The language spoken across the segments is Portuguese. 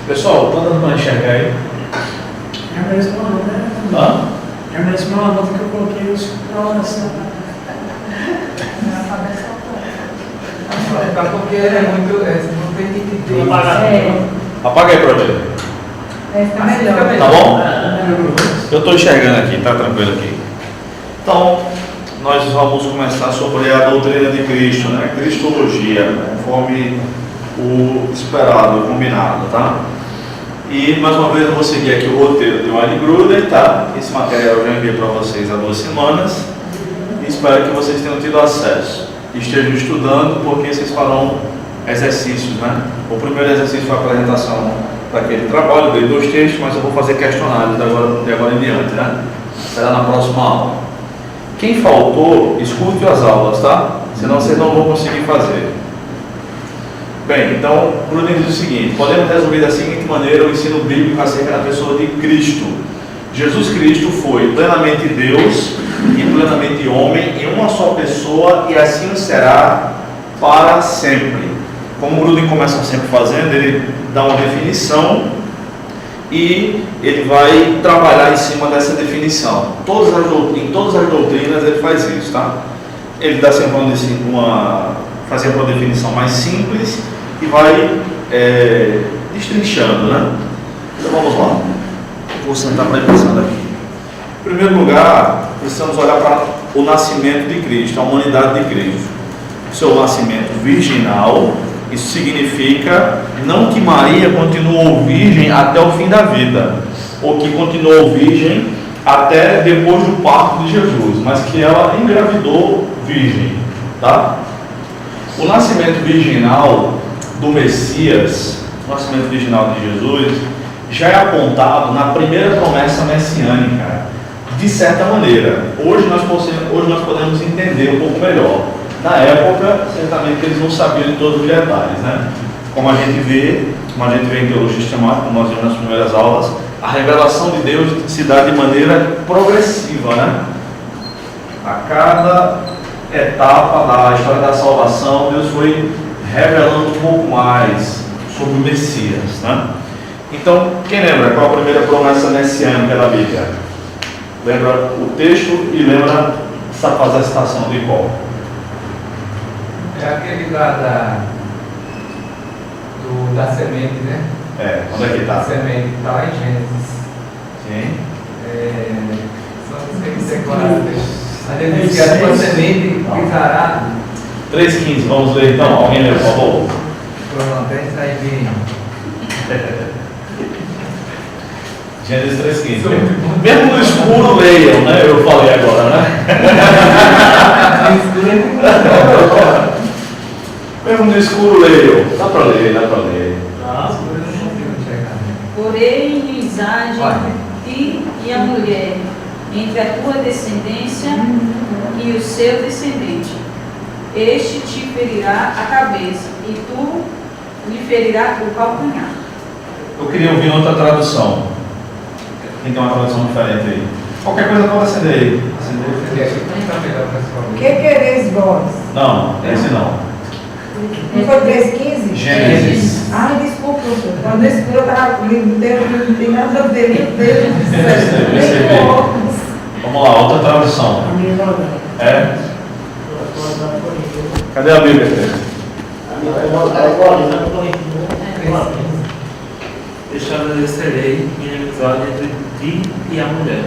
Pessoal, tá dando para enxergar aí? É a mesma nota, né? Hã? É a mesma nota que eu coloquei os próximos. Tá porque é muito. Não tem que ter. Apaga aí pra ver. Fica melhor. Tá bom? Eu estou enxergando aqui, tá tranquilo aqui. Então, nós vamos começar sobre a doutrina de Cristo, né? Cristologia, conforme o esperado, o combinado, tá? E mais uma vez eu vou seguir aqui o roteiro de Wayne Grudem, tá? Esse material eu já enviei para vocês há 2 semanas e espero que vocês tenham tido acesso. Estejam estudando, porque vocês farão exercícios, né? O primeiro exercício foi a apresentação daquele trabalho, dei 2 textos, mas eu vou fazer questionários de agora em diante, né? Será na próxima aula. Quem faltou, escute as aulas, tá? Senão vocês não vão conseguir fazer. Bem, então, Grudem diz o seguinte: podemos resumir da seguinte maneira o ensino bíblico acerca da pessoa de Cristo. Jesus Cristo foi plenamente Deus e plenamente homem em uma só pessoa, e assim o será para sempre. Como o Grudem começa sempre fazendo, ele dá uma definição e ele vai trabalhar em cima dessa definição. Em todas as doutrinas ele faz isso, tá? Ele dá sempre fazendo uma definição mais simples e vai destrinchando, né? Então vamos lá. Vou sentar para ir pensando aqui. Em primeiro lugar, precisamos olhar para o nascimento de Cristo, a humanidade de Cristo. Seu nascimento virginal, isso significa não que Maria continuou virgem até o fim da vida, ou que continuou virgem até depois do parto de Jesus, mas que ela engravidou virgem, tá? O nascimento virginal do Messias, o nascimento virginal de Jesus, já é apontado na primeira promessa messiânica, de certa maneira. Hoje nós podemos entender um pouco melhor. Na época, certamente eles não sabiam de todos os detalhes, né? Como a gente vê em teologia sistemática, como nós vimos nas primeiras aulas, a revelação de Deus se dá de maneira progressiva, né? A cada etapa da história da salvação, Deus foi revelando um pouco mais sobre o Messias, né? Então, quem lembra qual a primeira promessa messiânica da Bíblia? Lembra o texto e lembra fazer a citação de qual? É aquele lá da semente, né? Onde é que está? A semente está lá em Gênesis. Sim. Só não sei decorar. A gente diz que a tua semente pisará. 3,15, vamos ler então. Alguém lê, por favor. Pronto, essa aí vem. Gênesis 3,15. Mesmo no escuro leiam, né? Eu falei agora, né? Mesmo no escuro leiam. Dá para ler, dá para ler. Porém, inimizade entre ti e a mulher, entre a tua descendência e o seu descendente. Este te ferirá a cabeça, e tu lhe ferirá o calcanhar. Eu queria ouvir outra tradução. Quem tem uma tradução diferente aí? Qualquer coisa pode acender aí. O que quereis vós? Não, esse não. Não foi 3,15? Gênesis. Ai, desculpa, professor. Quando esse eu estava lendo, não tem nada a ver, meu Deus do céu. Vamos lá, outra tradução. Cadê a Bíblia? Estabelecerei inimizade entre ti e a mulher,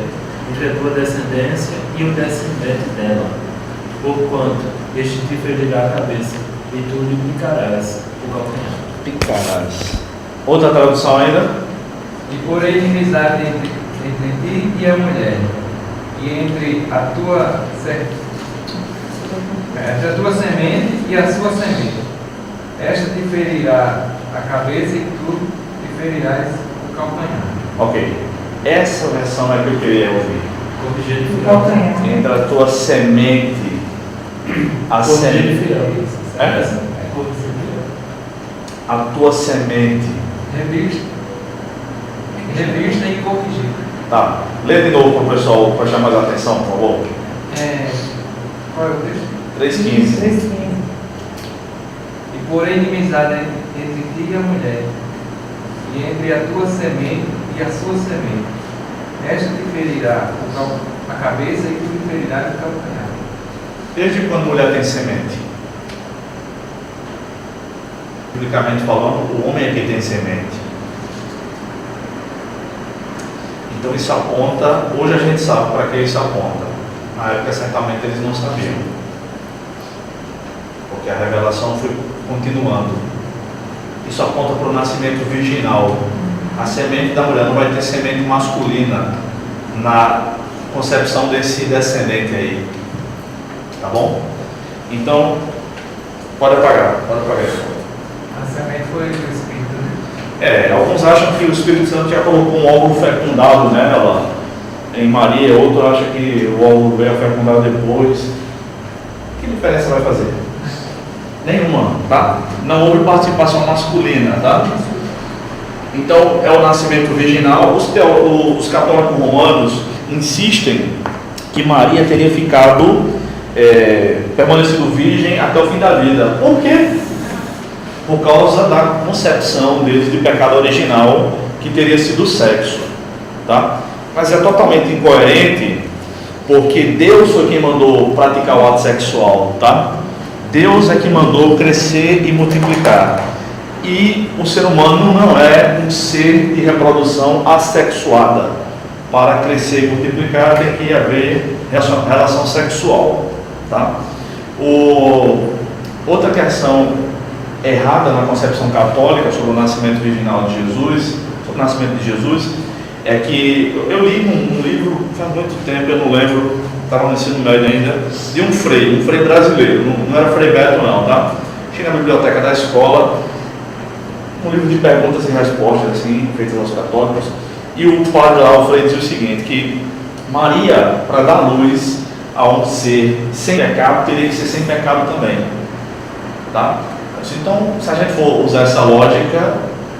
entre a tua descendência e o descendente dela, porquanto este te ferirá a cabeça, e tu lhe picarás o calcanhar. Picarás. Outra tradução ainda? E porém inimizade entre ti e a mulher, e entre a tua semente e a sua semente. Esta te ferirá a cabeça e tu te ferirás o calcanhar. Ok. Essa versão é que eu queria ouvir. Corrigir de Calcanhar. Entre a tua semente, a semente. A tua semente. Revista e corrigir. Tá. Lê de novo para o pessoal prestar mais atenção, por favor. Qual é o texto? 3,15. 3,15. E porém inimizade entre ti e a mulher, e e entre a tua semente e a sua semente. Esta te ferirá a cabeça e tu lhe ferirás o calcanhar. Desde quando a mulher tem semente? Biblicamente falando, o homem é quem tem semente. Então isso aponta, hoje a gente sabe para que isso aponta. Na época certamente eles não sabiam. Porque a revelação foi continuando. Isso aponta para o nascimento virginal. A semente da mulher não vai ter semente masculina na concepção desse descendente aí. Tá bom? Então, pode apagar. A semente foi o Espírito, né? Alguns acham que o Espírito Santo já colocou um óvulo fecundado nela, em Maria, outro acha que o óvulo veio fecundado depois. Que diferença vai fazer? Nenhuma, tá? Não houve participação masculina, tá? Então, é o nascimento virginal. Os católicos romanos insistem que Maria teria permanecido virgem até o fim da vida. Por quê? Por causa da concepção deles de pecado original, que teria sido o sexo, tá? Mas é totalmente incoerente, porque Deus foi quem mandou praticar o ato sexual, tá? Deus é que mandou crescer e multiplicar. E o ser humano não é um ser de reprodução assexuada. Para crescer e multiplicar tem que haver relação sexual, tá? Outra questão errada na concepção católica sobre o nascimento virginal de Jesus, sobre o nascimento de Jesus, é que eu li um livro faz muito tempo, eu não lembro, estava no ensino médio ainda, de um frei brasileiro, não era Frei Beto não, tá? Tinha na biblioteca da escola um livro de perguntas e respostas assim, feitas aos católicos, e o padre lá, o frei, dizia o seguinte, que Maria, para dar luz a um ser sem pecado, teria que ser sem pecado também, tá? Então, se a gente for usar essa lógica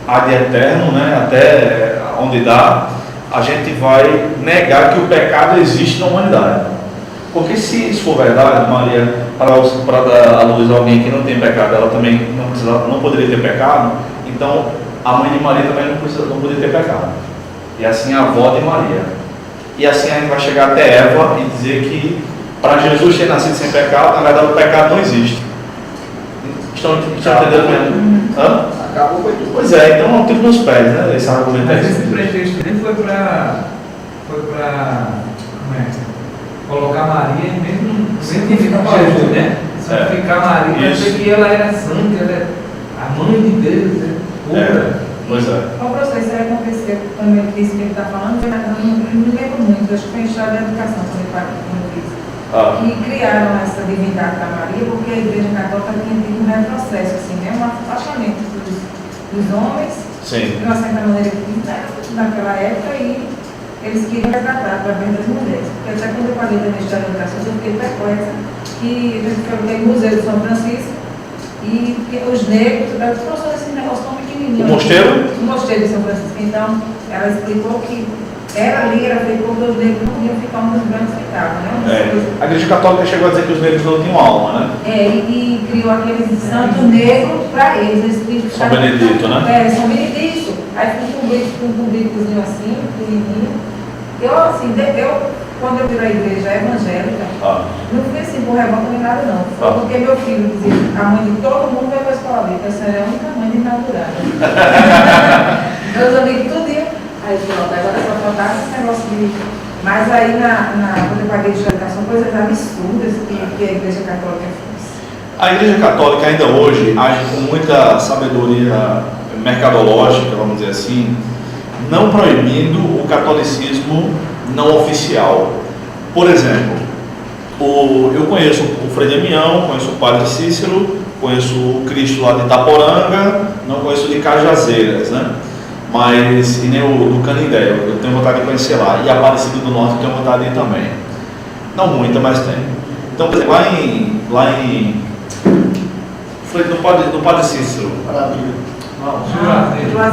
ad eterno, né, até onde dá, a gente vai negar que o pecado existe na humanidade. Porque se isso for verdade, Maria, para dar a luz a alguém que não tem pecado, ela também não poderia ter pecado, então a mãe de Maria também não poderia ter pecado. E assim a avó de Maria. E assim a gente vai chegar até Eva e dizer que para Jesus ter nascido sem pecado, na verdade o pecado não existe. Estão entendendo mesmo? Acabou com tudo. Pois é, então é um tiro nos pés, né? Esse argumento Mas esse pretexto nem foi para colocar Maria mesmo científico com Jesus, né? Santificar Maria, para dizer que ela era santa, ela é a mãe de Deus, é pura. Pois é. O processo aí aconteceu, quando ele disse que ele está falando, não lembro muito, acho que foi em Estado da Educação, quando ele disse. E criaram essa divindade da Maria, porque a Igreja Católica tinha tido um retrocesso, assim, né? Um afastamento dos homens, Sim. de uma certa maneira, naquela época, e eles queriam resgatar através das mulheres. Porque até quando eu falei da Ministério da Educação, eu fiquei perplexa, que a gente foi no Museu de São Francisco, e os negros, trouxeram esse negócio tão pequenininho. O mosteiro? O mosteiro de São Francisco. Então, ela explicou que era feito porque os negros não iam ficar onde os brancos ficavam, né? A Igreja Católica chegou a dizer que os negros não tinham alma, né? E criou aquele santo negro para eles. São Benedito, né? São Benedito. Aí ficou um cubicozinho assim, pequenininho. Quando eu fui na igreja evangélica, não fui assim por revolta nem nada não. Foi porque meu filho dizia, a mãe de todo mundo vai para a escola bíblica, essa é a única mãe de inaugurada. Meus amigos tudinho. Aí pronto, agora só faltava esse negócio de... Mas aí quando eu paguei de educação, coisas absurdas que a Igreja Católica fez. A Igreja Católica ainda hoje age com muita sabedoria mercadológica, vamos dizer assim, não proibindo o catolicismo não oficial. Por exemplo, eu conheço o Frei Damião, conheço o Padre Cícero, conheço o Cristo lá de Itaporanga, não conheço de Cajazeiras, né? Mas, e nem o do Canindé, eu tenho vontade de conhecer lá. E a Aparecida do Norte eu tenho vontade de ir também. Não muita, mas tem. Então, por exemplo, lá em do Padre Cícero.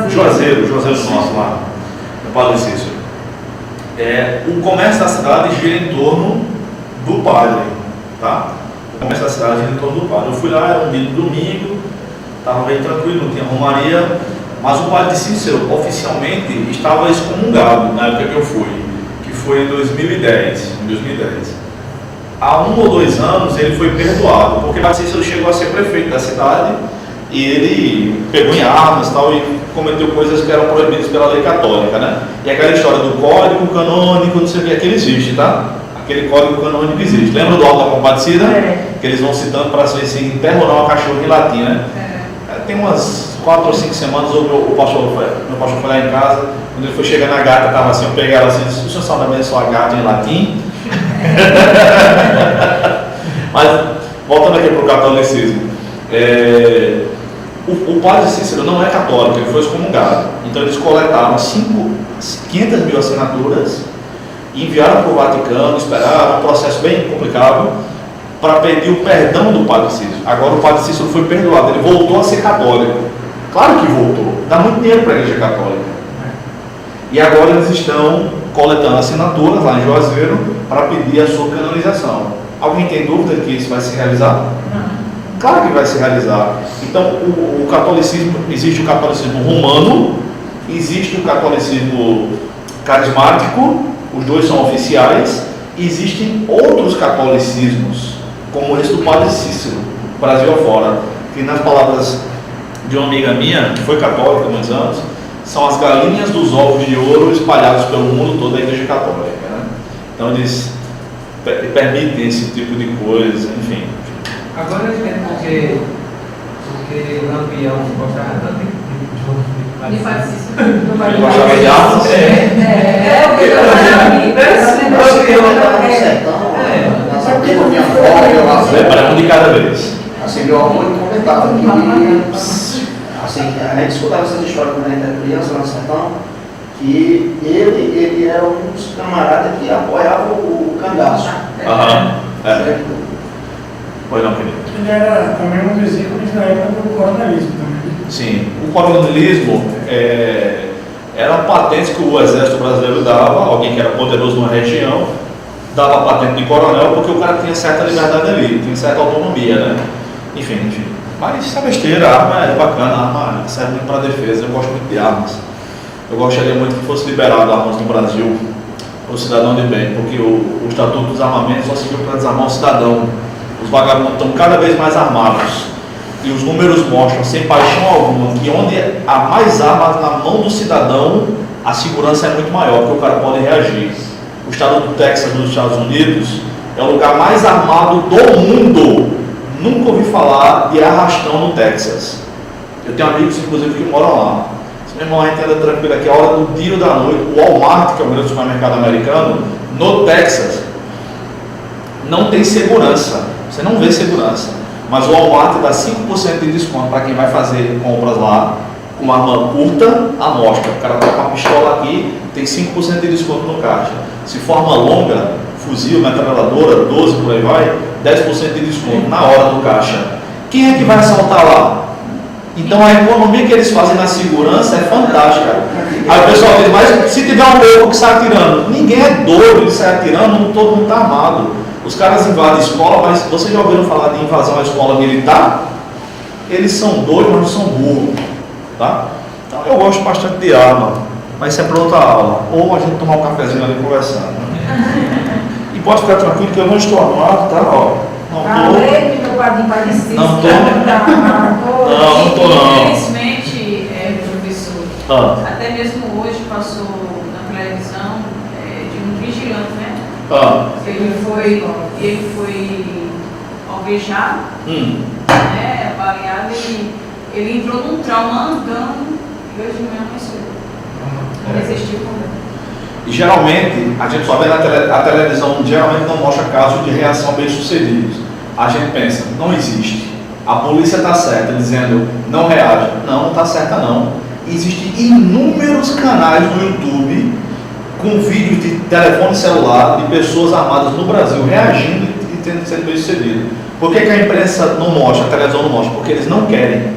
Juazeiro do Norte, lá. No Padre Cícero. O comércio da cidade gira em torno do padre, tá? O comércio da cidade gira em torno do padre. Eu fui lá, era um dia de domingo, estava bem tranquilo, não tinha romaria. Mas o padre Cícero oficialmente estava excomungado na época que eu fui, que foi em 2010. Há 1 ou 2 anos ele foi perdoado, porque o padre Cícero chegou a ser prefeito da cidade e ele pegou em armas e tal, e cometeu coisas que eram proibidas pela lei católica, né? E aquela história do código canônico, não sei o que, aquele existe, tá? Aquele código canônico existe. Lembra do Auto da Compadecida? Que eles vão citando para ver se enterra ou não uma cachorra em latim, né? Tem umas 4 ou 5 semanas, meu pastor foi lá em casa, quando ele foi chegar na gata, estava assim, eu peguei ela assim, o senhor sabe abençoar a gata em latim? Mas, voltando aqui para o catolicismo, o padre Cícero não é católico, ele foi excomungado. Então eles coletaram 500 mil assinaturas, enviaram para o Vaticano, esperaram, um processo bem complicado, para pedir o perdão do padre Cícero. Agora o padre Cícero foi perdoado, ele voltou a ser católico. Claro que voltou, dá muito dinheiro para a igreja católica. E agora eles estão coletando assinaturas lá em Juazeiro para pedir a sua canonização. Alguém tem dúvida de que isso vai se realizar? Claro que vai se realizar. Então, o catolicismo, existe o catolicismo romano, existe o catolicismo carismático, os dois são oficiais, existem outros catolicismos, como esse do padre Cícero, Brasil afora, que nas palavras de uma amiga minha, que foi católica há muitos anos, são as galinhas dos ovos de ouro espalhados pelo mundo todo da igreja católica, né? Então eles permitem esse tipo de coisa, enfim. Agora porque Lampião gostava tanto Ele faz isso. Ele gostava de armas? O que Para um de cada vez. Assim, meu avô comentava que assim, a gente escutava essas histórias quando a gente era criança lá no sertão, que ele era um dos camaradas que apoiava o cangaço. Pois não, querido. Ele era também um dos ícones na época do coronelismo também. Sim, o coronelismo era a patente que o exército brasileiro dava, alguém que era poderoso numa região, dava a patente de coronel porque o cara tinha certa liberdade ali, tinha certa autonomia, né? Enfim. Mas isso é besteira, a arma é bacana, a arma serve muito para defesa, eu gosto muito de armas. Eu gostaria muito que fosse liberado armas no Brasil, o cidadão de bem, porque o Estatuto dos Armamentos só serviu para desarmar o cidadão. Os vagabundos estão cada vez mais armados. E os números mostram, sem paixão alguma, que onde há mais armas na mão do cidadão, a segurança é muito maior, porque o cara pode reagir. O estado do Texas, nos Estados Unidos, é o lugar mais armado do mundo. Nunca ouvi falar de arrastão no Texas. Eu tenho amigos, inclusive, que moram lá. Se meu irmão, a gente anda tranquilo aqui, a hora do dia ou da noite, o Walmart, que é o grande supermercado americano, no Texas, não tem segurança. Você não vê segurança. Mas o Walmart dá 5% de desconto para quem vai fazer compras lá, com uma arma curta, à mostra. O cara coloca uma pistola aqui, tem 5% de desconto no caixa. Se for arma longa, fuzil, metralhadora, 12 por aí vai, 10% de desconto na hora do caixa. Quem é que vai assaltar lá? Então a economia que eles fazem na segurança é fantástica. Aí o pessoal diz, mas se tiver um louco que sai atirando, ninguém é doido de sair atirando, todo mundo está armado. Os caras invadem a escola, mas vocês já ouviram falar de invasão à escola militar? Eles são doidos, mas não são burros, tá? Então eu gosto bastante de arma, mas isso é para outra aula. Ou a gente tomar um cafezinho ali conversando. E pode ficar tranquilo que eu não estou armado, tá? Ó, meu padrinho parecido. Não tô não. Infelizmente, professor, até mesmo hoje passou na televisão de um vigilante, né? Ele foi alvejado, né, baleado, ele entrou num trauma andando e hoje de manhã amanheceu. Resistiu com ele. E geralmente, a gente só vê a televisão, geralmente não mostra casos de reação bem sucedidos. A gente pensa, não existe. A polícia está certa, dizendo, não reage. Não está certa não. Existem inúmeros canais no YouTube com vídeos de telefone celular de pessoas armadas no Brasil reagindo e tendo sido bem sucedido. Por que a imprensa não mostra, a televisão não mostra? Porque eles não querem.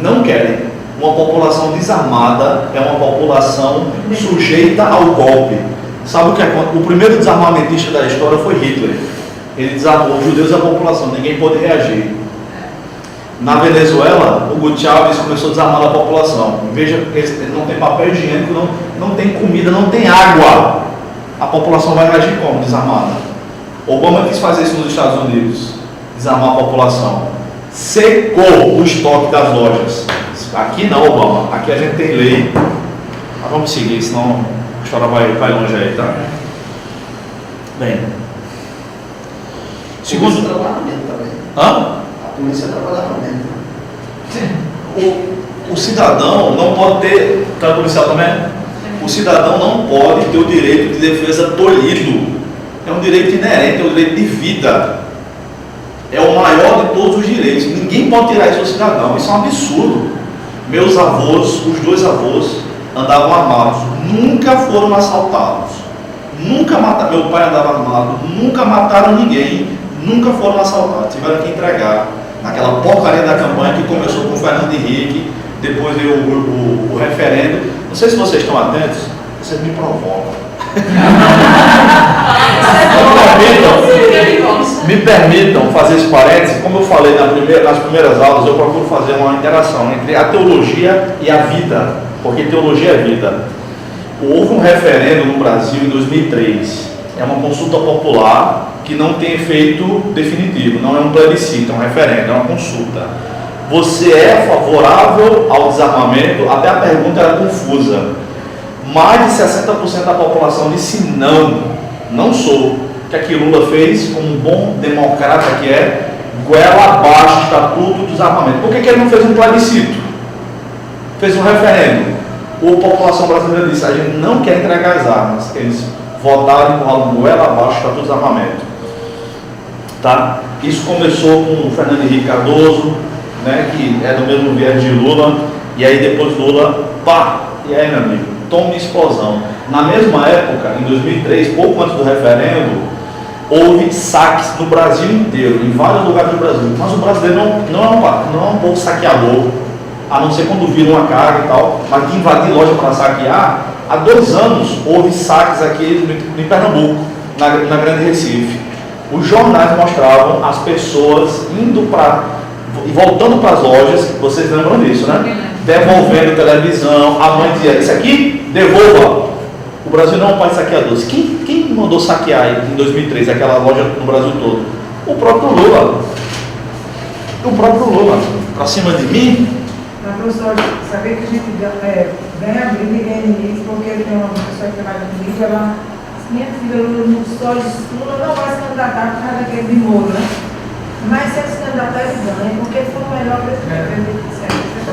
Não querem. Uma população desarmada é uma população sujeita ao golpe. Sabe o que acontece? O primeiro desarmamentista da história foi Hitler. Ele desarmou os judeus e a população, ninguém pôde reagir. Na Venezuela, o Hugo Chávez começou desarmando a população. Veja, ele não tem papel higiênico, não tem comida, não tem água. A população vai reagir como? Desarmada. Obama quis fazer isso nos Estados Unidos, desarmar a população. Secou o estoque das lojas. Aqui não, Obama. Aqui a gente tem lei. Mas vamos seguir, senão a história vai longe aí, tá? Bem. Segundo trabalhamento também. Hã? A polícia trabalhava mesmo. O cidadão não pode ter. Tá, policial também? O cidadão não pode ter o direito de defesa tolhido. É um direito inerente, é um direito de vida. É o maior de todos os direitos. Ninguém pode tirar isso do cidadão. Isso é um absurdo. Meus avós, os dois avós, andavam armados. Nunca foram assaltados. Nunca mataram. Meu pai andava armado. Nunca mataram ninguém. Nunca foram assaltados. Tiveram que entregar naquela porcaria da campanha que começou com o Fernando Henrique. Depois veio o referendo. Não sei se vocês estão atentos. Vocês me provocam. Me permitam fazer esse parênteses. Como eu falei nas primeiras aulas, eu procuro fazer uma interação entre a teologia e a vida, porque teologia é vida. Houve um referendo no Brasil em 2003. É uma consulta popular que não tem efeito definitivo, não é um plebiscito, é um referendo, é uma consulta. Você é favorável ao desarmamento? Até a pergunta era confusa. Mais de 60% da população disse não sou. O que que Lula fez, como um bom democrata que é, goela abaixo o Estatuto do Desarmamento. Por que ele não fez um plebiscito? Fez um referendo. A população brasileira disse, a gente não quer entregar as armas. Eles votaram e empurraram goela abaixo o Estatuto do Desarmamento. Tá? Isso começou com o Fernando Henrique Cardoso, né, que é do mesmo viés de Lula, e aí depois Lula, pá, e aí, meu amigo, toma uma explosão. Na mesma época, em 2003, pouco antes do referendo, houve saques no Brasil inteiro, em vários lugares do Brasil. Mas o brasileiro não é um povo saqueador, a não ser quando vira uma carga e tal, mas de invadir loja para saquear. Há 2 anos houve saques aqui em Pernambuco, na Grande Recife. Os jornais mostravam as pessoas indo e voltando para as lojas, vocês lembram disso, né? Devolvendo televisão, a mãe dizia, isso aqui, devolva. O Brasil não é um país saqueador. Quem mandou saquear em 2003 aquela loja no Brasil todo? O próprio Lula. Pra cima de mim? Mas, professor, sabia que a gente ganha briga e ganha inimigos, porque tem uma pessoa que trabalha comigo, ela, minha filha, Lula não vai se candidatar por causa daquele de Moro, né? Mas se ele se candidatar, ele ganha, porque ele foi o melhor presidente.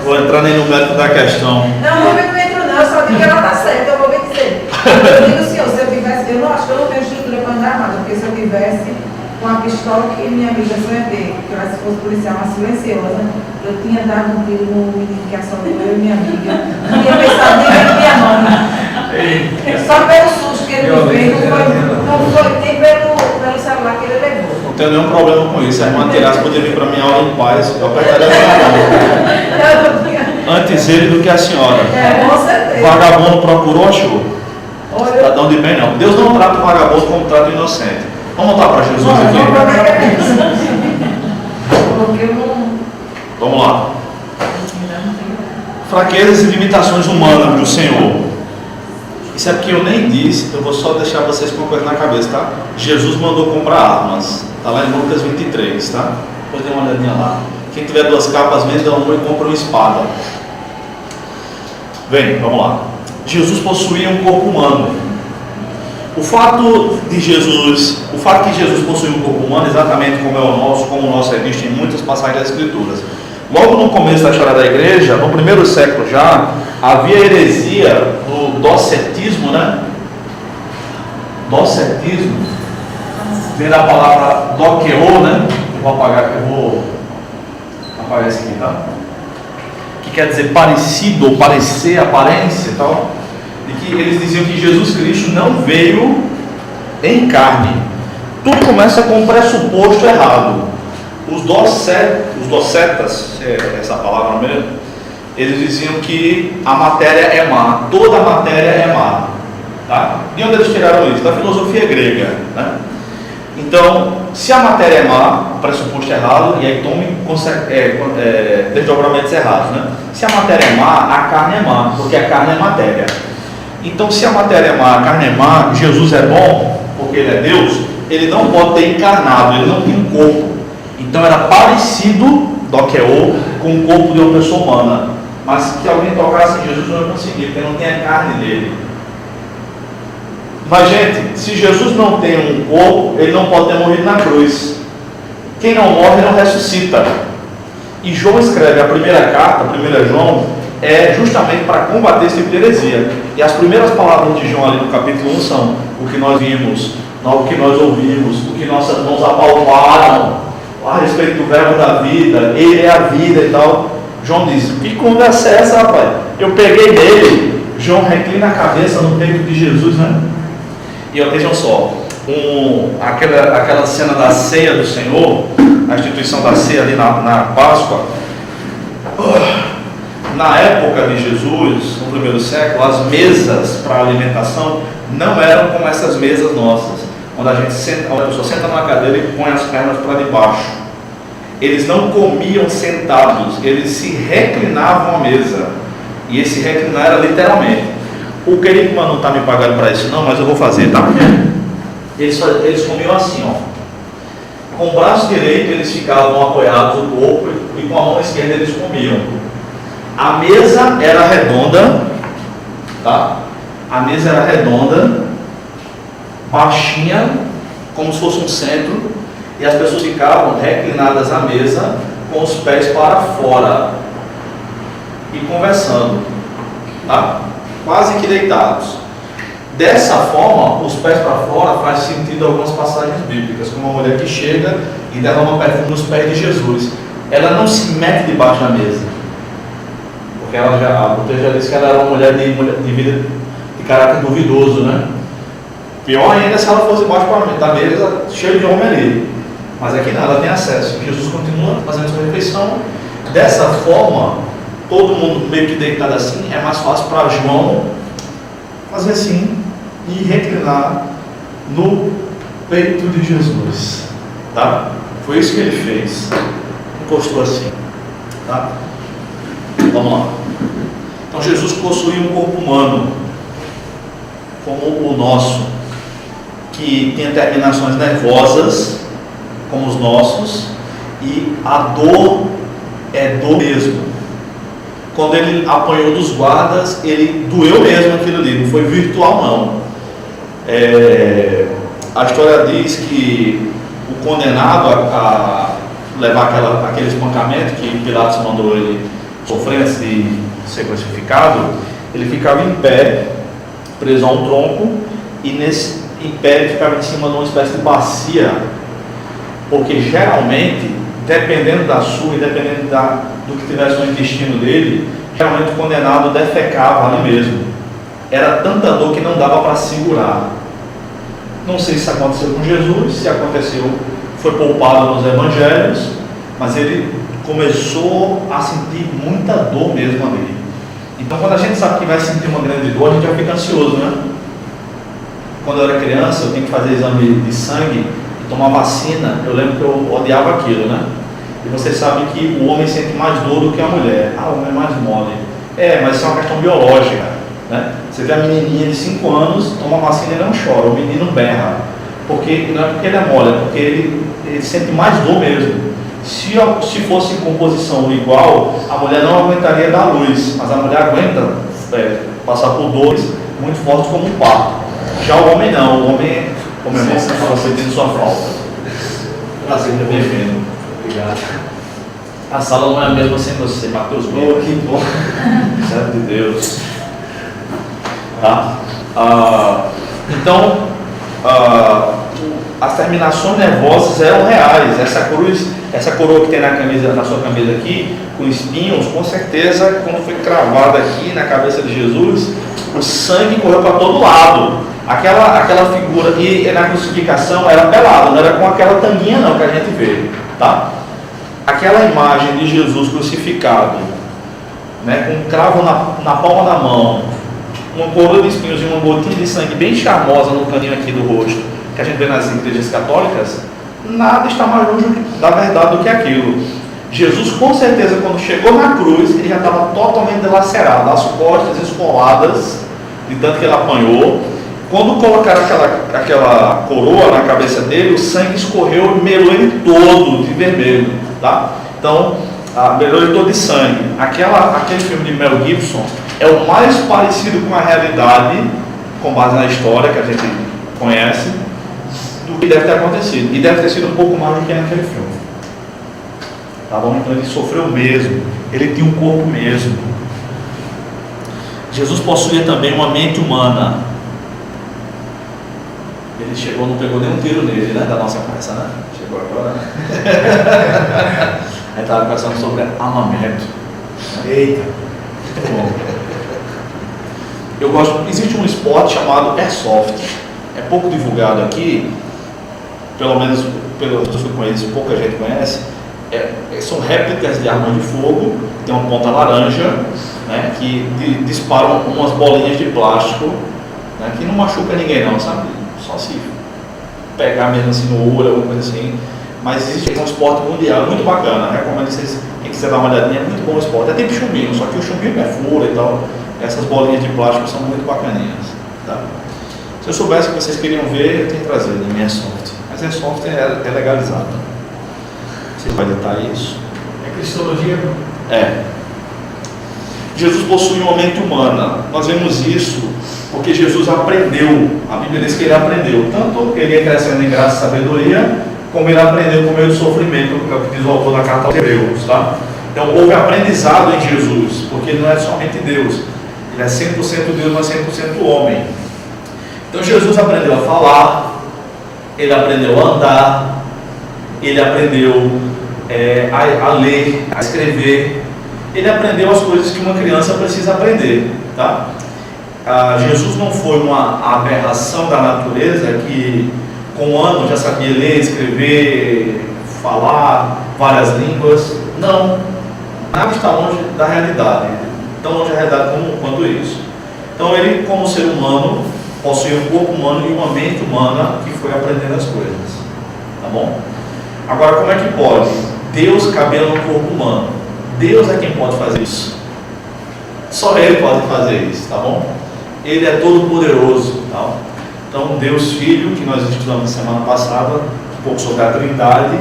Vou entrar nem no mérito da questão. Não vou ver que não entro não, eu só digo que ela está certa, eu vou ver dizer. Eu digo assim, se eu tivesse, eu não acho que eu não tenho estrutura para andar armada, porque se eu tivesse uma pistola que minha amiga sonha ter, que ela se fosse policial, uma silenciosa, eu tinha dado um tiro no menino que assaltou eu e minha amiga, não tinha pensado nem em minha mãe. Só pelo susto que ele me fez, não foi nem pelo celular que ele levou. Não tenho nenhum problema com isso. A irmã Teresa podia vir para minha aula em paz, eu apertaria a mão. Antes ele do que a senhora. Com certeza. Vagabundo procurou, achou. Cidadão de bem não. Deus não trata o vagabundo como trata o inocente. Vamos voltar para Jesus aqui. Vamos lá. Fraquezas e limitações humanas do Senhor. Isso é porque eu nem disse, eu vou só deixar vocês com uma coisa na cabeça, tá? Jesus mandou comprar armas. Está lá em Lucas 23, tá? Depois dê uma olhadinha lá. Quem tiver 2 capas, vende uma e compra uma espada. Vem, vamos lá. Jesus possuía um corpo humano. O fato que Jesus possuía um corpo humano, exatamente como o nosso é visto em muitas passagens das Escrituras. Logo no começo da história da igreja, no 1º século já, havia heresia do docetismo, né? Docetismo, vem da palavra doqueô, né? Eu vou apagar esse aqui, tá? Que quer dizer parecido ou parecer, aparência e tal. E que eles diziam que Jesus Cristo não veio em carne. Tudo começa com um pressuposto errado. Os docetas, essa palavra mesmo, eles diziam que a matéria é má, toda a matéria é má. Tá? De onde eles tiraram isso? Da filosofia grega. Né? Então, se a matéria é má, o pressuposto é errado, e aí tome desdobramentos errados, né? Se a matéria é má, a carne é má, porque a carne é matéria. Então, se a matéria é má, a carne é má, Jesus é bom, porque Ele é Deus, Ele não pode ter encarnado, Ele não tem um corpo. Então, era parecido, doqueô, com o corpo de uma pessoa humana. Mas que alguém tocasse em Jesus não ia conseguir, porque não tem a carne dele. Mas, gente, se Jesus não tem um corpo, Ele não pode ter morrido na cruz. Quem não morre não ressuscita. E João escreve a primeira carta, 1 João, é justamente para combater esse tipo de heresia. E as primeiras palavras de João ali no capítulo 1 são: o que nós vimos, o que nós ouvimos, o que nossas mãos apalparam a respeito do verbo da vida, Ele é a vida e tal. João diz: que conversa é essa, rapaz? Eu peguei nele. João reclina a cabeça no peito de Jesus, né? E vejam só, aquela cena da ceia do Senhor, a instituição da ceia ali na Páscoa. Na época de Jesus, no primeiro século, as mesas para alimentação não eram como essas mesas nossas, onde a pessoa senta numa cadeira e põe as pernas para debaixo. Eles não comiam sentados, eles se reclinavam à mesa. E esse reclinar era literalmente. O querido não está me pagando para isso não, mas eu vou fazer, tá? Eles comiam assim, ó. Com o braço direito eles ficavam apoiados no corpo e com a mão esquerda eles comiam. A mesa era redonda, tá? A mesa era redonda, baixinha, como se fosse um centro, e as pessoas ficavam reclinadas à mesa com os pés para fora e conversando, tá? Quase que deitados. Dessa forma, os pés para fora faz sentido algumas passagens bíblicas, como uma mulher que chega e derrama perfume nos pés de Jesus. Ela não se mete debaixo da mesa, porque o texto já disse que ela era uma mulher de vida de caráter duvidoso, né? Pior ainda se ela fosse debaixo da mesa, cheio de homem ali. Mas aqui não, ela tem acesso. Jesus continua fazendo sua refeição. Dessa forma, todo mundo meio que deitado assim, é mais fácil para João fazer assim e reclinar no peito de Jesus, tá? Foi isso que ele fez, encostou assim, tá? Vamos lá. Então Jesus possuía um corpo humano como o nosso, que tinha terminações nervosas como os nossos, e a dor é dor mesmo. Quando ele apanhou dos guardas, ele doeu mesmo aquilo ali, não foi virtual não. A história diz que o condenado a levar aquele espancamento que Pilatos mandou ele sofrer antes de ser crucificado, ele ficava em pé, preso a um tronco, e nesse em pé ele ficava em cima de uma espécie de bacia, porque geralmente, dependendo da sua e dependendo do que tivesse no intestino dele, geralmente o condenado defecava ali mesmo. Era tanta dor que não dava para segurar. Não sei se isso aconteceu com Jesus, se aconteceu, foi poupado nos evangelhos, mas ele começou a sentir muita dor mesmo ali. Então, quando a gente sabe que vai sentir uma grande dor, a gente já fica ansioso, né? Quando eu era criança, eu tinha que fazer exame de sangue e tomar vacina. Eu lembro que eu odiava aquilo, né? E vocês sabem que o homem sente mais dor do que a mulher. O homem é mais mole. Mas isso é uma questão biológica, né? Você vê a menininha de 5 anos, toma vacina e não chora, o menino berra. Porque, não é porque ele é mole, é porque ele sente mais dor mesmo. Se fosse em composição igual, a mulher não aguentaria dar luz, mas a mulher aguenta passar por dores muito fortes como um parto. Já o homem não, o homem, como é bom, estava sentindo sua falta. Prazer, bem-vindo. Obrigado. A sala não é a mesma sem você, Mateus. Que bom. Servo de Deus. Tá? Então, as terminações nervosas eram reais. Essa coroa que tem na sua camisa aqui, com espinhos, com certeza, quando foi cravada aqui na cabeça de Jesus, o sangue correu para todo lado. Aquela figura, e na crucificação era pelada, não era com aquela tanguinha não que a gente vê, tá? Aquela imagem de Jesus crucificado, né, com um cravo na palma da mão, uma coroa de espinhos e uma gotinha de sangue bem charmosa no caninho aqui do rosto, que a gente vê nas igrejas católicas, nada está mais longe da verdade do que aquilo. Jesus, com certeza, quando chegou na cruz, ele já estava totalmente dilacerado, as costas esfoladas, de tanto que ele apanhou. Quando colocaram aquela coroa na cabeça dele, o sangue escorreu e melou ele todo de vermelho, tá? Então, melou ele todo de sangue. Aquele filme de Mel Gibson é o mais parecido com a realidade, com base na história que a gente conhece, do que deve ter acontecido. E deve ter sido um pouco mais do que naquele filme. Tá bom? Então ele sofreu mesmo, ele tinha um corpo mesmo. Jesus possuía também uma mente humana. Ele chegou, não pegou nenhum tiro nele, né? Da nossa conversa, né? Chegou agora, né? Aí estava conversando sobre armamento. Eita! Bom. Eu gosto. Existe um esporte chamado Airsoft. É pouco divulgado aqui, pelo menos pelos que eu conheço, pouca gente conhece. São réplicas de armas de fogo, tem uma ponta laranja, né? Que disparam umas bolinhas de plástico, né, que não machuca ninguém, não, sabe? Só se pegar mesmo assim no olho, alguma coisa assim. Mas existe um esporte mundial muito bacana, recomendo vocês, quem quiser dar uma olhadinha, é muito bom o esporte. É tipo chumbinho, só que o chumbinho perfura e tal. Essas bolinhas de plástico são muito bacaninhas, tá? Se eu soubesse que vocês queriam ver, eu tenho que trazer na minha Airsoft. Mas Airsoft é legalizado. Você vai editar isso? É cristologia? É. Jesus possui uma mente humana. Nós vemos isso porque Jesus aprendeu. A Bíblia diz que ele aprendeu. Tanto que ele ia crescendo em graça e sabedoria, como ele aprendeu por meio do sofrimento, que é o que diz o autor da carta aos Hebreus, tá? Então houve aprendizado em Jesus, porque ele não é somente Deus. Ele é 100% Deus, mas 100% homem. Então Jesus aprendeu a falar, ele aprendeu a andar, ele aprendeu a ler, a escrever. Ele aprendeu as coisas que uma criança precisa aprender, tá? Jesus não foi uma aberração da natureza que com anos já sabia ler, escrever, falar várias línguas. Não, nada está longe da realidade, tão longe da realidade quanto isso. Então ele, como ser humano, possui um corpo humano e uma mente humana que foi aprendendo as coisas, tá bom? Agora, como é que pode Deus caber no corpo humano? Deus é quem pode fazer isso. Só Ele pode fazer isso, tá bom? Ele é todo poderoso, tá? Então Deus Filho, que nós estudamos na semana passada, um pouco sobre a Trindade,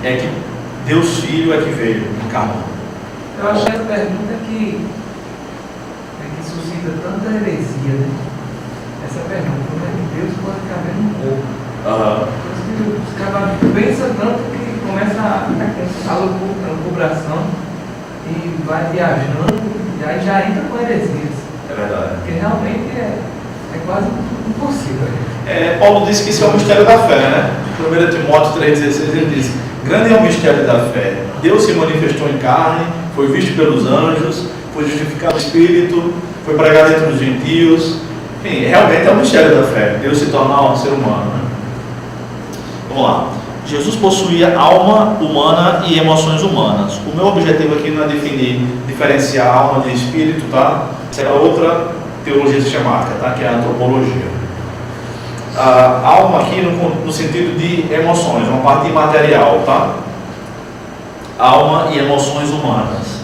é que Deus Filho é que veio, encarnou. Eu acho que essa pergunta que suscita tanta heresia, né? Essa pergunta, como é que Deus pode caber no corpo? Os caras pensam tanto que começa a lucubração e vai viajando, e aí já entra com heresias. É verdade. Porque realmente é quase impossível. Paulo disse que isso é o mistério da fé, né? 1 Timóteo 3,16 ele diz: grande é o mistério da fé. Deus se manifestou em carne, foi visto pelos anjos, foi justificado no Espírito, foi pregado entre os gentios. Enfim, realmente é o mistério da fé. Deus se tornar um ser humano, né? Vamos lá. Jesus possuía alma humana e emoções humanas. O meu objetivo aqui não é diferenciar alma de espírito, tá? Isso é outra teologia sistemática, tá? Que é a antropologia. A alma aqui no sentido de emoções, uma parte imaterial, tá? Alma e emoções humanas.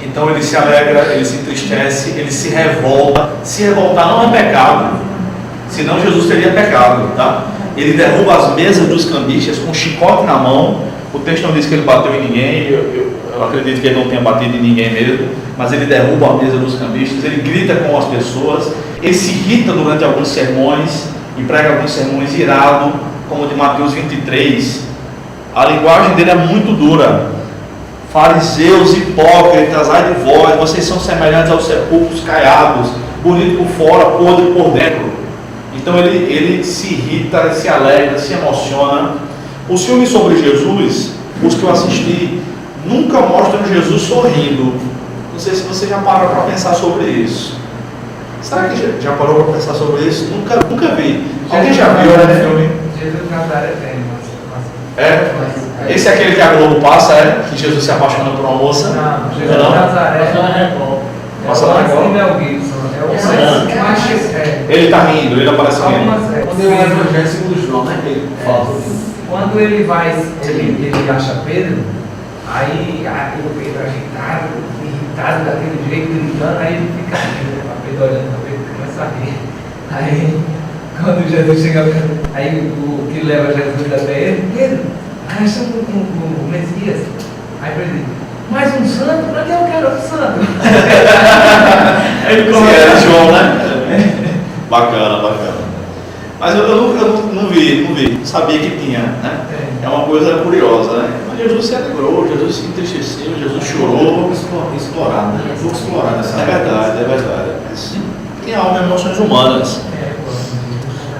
Então ele se alegra, ele se entristece, ele se revolta. Se revoltar não é pecado, senão Jesus teria pecado, tá? Ele derruba as mesas dos cambistas com um chicote na mão. O texto não diz que ele bateu em ninguém, eu acredito que ele não tenha batido em ninguém mesmo, mas ele derruba a mesa dos cambistas, ele grita com as pessoas, ele se irrita durante alguns sermões e prega alguns sermões irado, como o de Mateus 23. A linguagem dele é muito dura. Fariseus, hipócritas, ai de vós, vocês são semelhantes aos sepulcros caiados, bonito por fora, podre por dentro. Então ele se irrita, se alegra, se emociona. Os filmes sobre Jesus, os que eu assisti, nunca mostram Jesus sorrindo. Não sei se você já parou para pensar sobre isso. Será que já parou para pensar sobre isso? Nunca vi. Alguém já viu o filme? Jesus de Nazaré tem, Esse é aquele que a Globo passa, que Jesus se apaixona por uma moça? Não, Jesus de Nazaré. Passa na Record. Mel Gibson. Ele está rindo, ele aparece rindo. Quando deu um evangelho segundo João, né? Ele fala sobre isso. Quando ele acha Pedro, aí o Pedro agitado, irritado daquele jeito, gritando, aí ele fica rindo, a Pedro olhando para Pedro, começa a rir. Aí, quando Jesus chega, aí o que leva Jesus até ele, Pedro, aí chama o Messias. Aí Pedro diz, mais um santo? Para que eu quero outro santo? Ele era João, né? Bacana. Mas eu não vi, sabia que tinha, né? É uma coisa curiosa, né? Mas Jesus se alegrou, Jesus se entristeceu, Jesus chorou. Explorado, né? Pouco explorado essa É verdade. Mas tem alma e emoções humanas.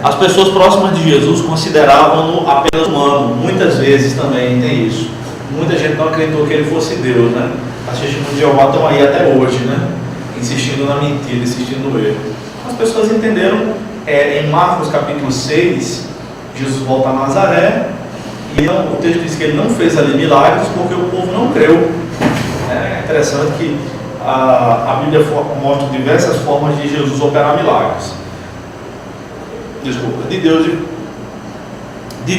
As pessoas próximas de Jesus consideravam-no apenas humano. Muitas vezes também tem isso. Muita gente não acreditou que ele fosse Deus, né? As testemunhas de Jeová estão aí até hoje, né? Insistindo na mentira, insistindo no erro. As pessoas entenderam, em Marcos capítulo 6, Jesus volta a Nazaré, e o texto diz que ele não fez ali milagres porque o povo não creu. É interessante que a Bíblia mostra diversas formas de Jesus operar milagres. Desculpa, de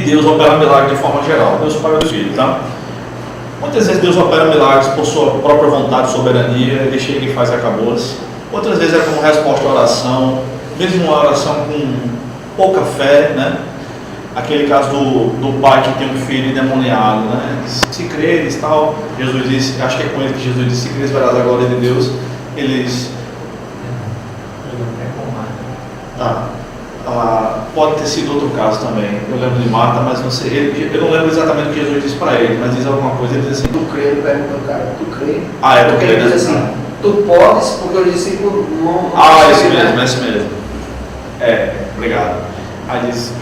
Deus operar milagres de forma geral. Deus Pai e Filho, tá? Muitas vezes Deus opera milagres por sua própria vontade, soberania, ele chega e faz e acabou-se. Outras vezes é como resposta à oração, mesmo uma oração com pouca fé, né? Aquele caso do pai que tem um filho endemoniado, né? Se creres, tal, Jesus disse, acho que é com ele que Jesus disse, se creres verás a glória de Deus. Pode ter sido outro caso também. Eu lembro de Marta, mas não sei. Eu não lembro exatamente o que Jesus disse para ele, mas diz alguma coisa. Ele diz assim: Tu crê, ele pergunta ao cara, tu crê? Tu crê, ele diz assim, tu podes, porque o discípulo não. Esse mesmo. Obrigado. Aí diz: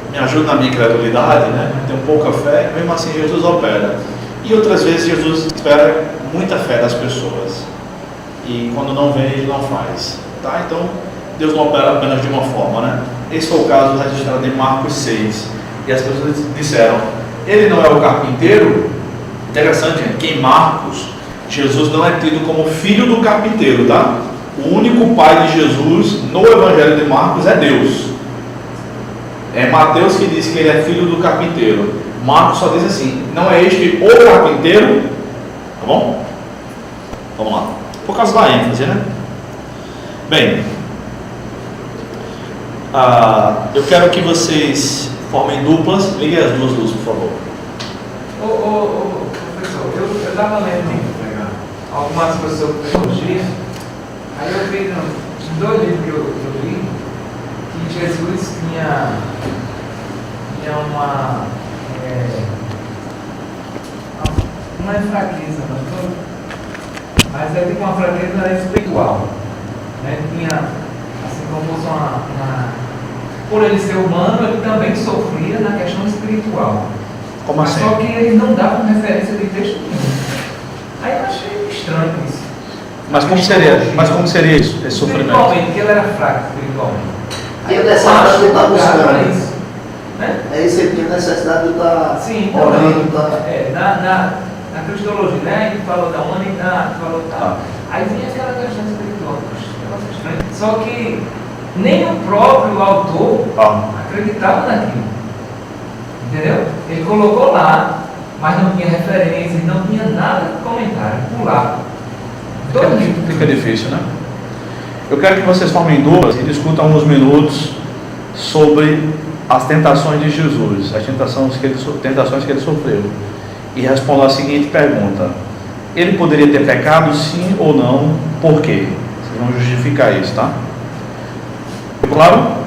me ajuda na minha incredulidade, né? Tenho pouca fé, mesmo assim Jesus opera. E outras vezes Jesus espera muita fé das pessoas. E quando não vem, ele não faz. Tá? Então, Deus não opera apenas de uma forma, né? Esse foi o caso registrado em Marcos 6. E as pessoas disseram, ele não é o carpinteiro? Interessante, gente, que em Marcos, Jesus não é tido como filho do carpinteiro, tá? O único pai de Jesus no Evangelho de Marcos é Deus. É Mateus que diz que ele é filho do carpinteiro. Marcos só diz assim, não é este o carpinteiro? Tá bom? Vamos lá. Por causa da ênfase, né? Bem, eu quero que vocês formem duplas. Liguem as duas luzes, por favor. Professor, eu estava lendo algumas coisas sobre teologia, aí eu vi em 2 livros que eu li que Jesus tinha uma não é fraqueza, mas é tipo uma fraqueza espiritual, né? Tinha, assim como fosse por ele ser humano, ele também sofria na questão espiritual. Como assim? Só que eles não davam referência de texto nenhum. Aí eu achei estranho isso. Mas como seria isso, esse sofrimento? Espiritualmente, porque ele era fraco espiritualmente. Aí eu necessidade de estar buscando. Isso, né? É isso aí, porque a necessidade de estar orando. Tá... Na cristologia, né? A gente falou da humanidade, falou da... Aí vinha aquela questão espiritual. Só que nem o próprio autor acreditava naquilo. Entendeu? Ele colocou lá, mas não tinha referência, não tinha nada de comentário, pulava. Fica difícil, né? Eu quero que vocês formem duplas e discutam alguns minutos sobre as tentações de Jesus, as tentações que ele sofreu. E respondam a seguinte pergunta: ele poderia ter pecado, sim ou não? Por quê? Vocês vão justificar isso, tá? Claro?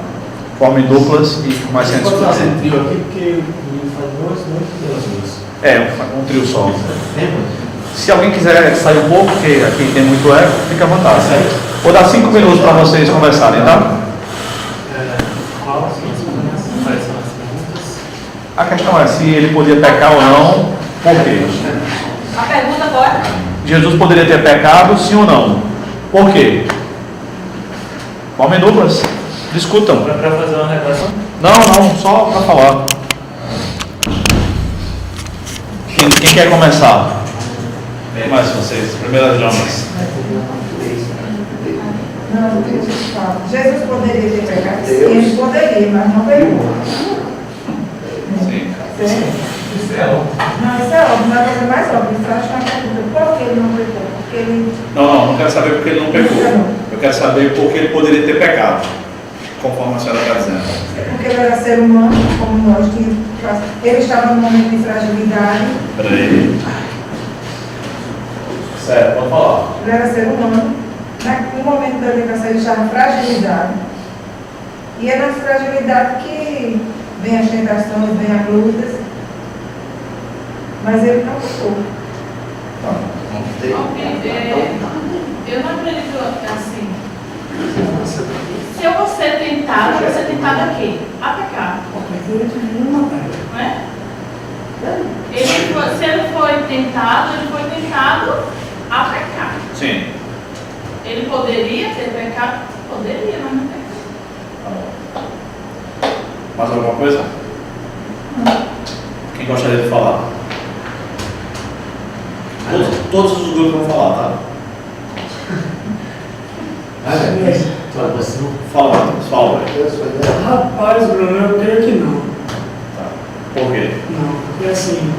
Formem duplas e comecem a discutir. Fazer um trio aqui, porque ele faz duas. Um trio só. Se alguém quiser sair um pouco, porque aqui tem muito eco, fica à vontade. Vou dar 5 minutos para vocês conversarem, tá? A questão é se ele podia pecar ou não, por quê? A pergunta pode? Jesus poderia ter pecado, sim ou não? Por quê? Formem duplas. Discutam. Para fazer uma redação? Não, só para falar. Quem quer começar? Comece vocês, primeiras damas. Não, Jesus fala. Jesus poderia ter pecado? Sim, Deus. ele poderia, mas não pecou. Sim. Certo? Isso é óbvio. Não, isso é óbvio, mas a coisa mais óbvia. Isso eu acho que é uma pergunta. Por que ele não pecou? Porque ele. Não quero saber porque ele não pecou. Eu quero saber porque ele poderia ter pecado, conforme a senhora está dizendo. Porque ele era ser humano, como nós, ele estava num momento de fragilidade. Peraí. Certo, pode falar. Ele era ser humano. No momento da tentação, ele estava fragilizado. E é nessa fragilidade que vem as tentações, vem as lutas. Mas ele não pecou. Eu não acredito assim. Se eu vou ser tentado, eu vou ser tentado a quê? A pecar. Não é? Se ele foi tentado a pecar. Sim. Ele poderia ter pecado? Poderia, mas não pecou. Mais alguma coisa? Quem gostaria de falar? Todos os grupos vão falar, tá? Fala, Matheus, fala. Rapaz, Bruno, eu creio que não. Tá. Por quê? Não, porque assim,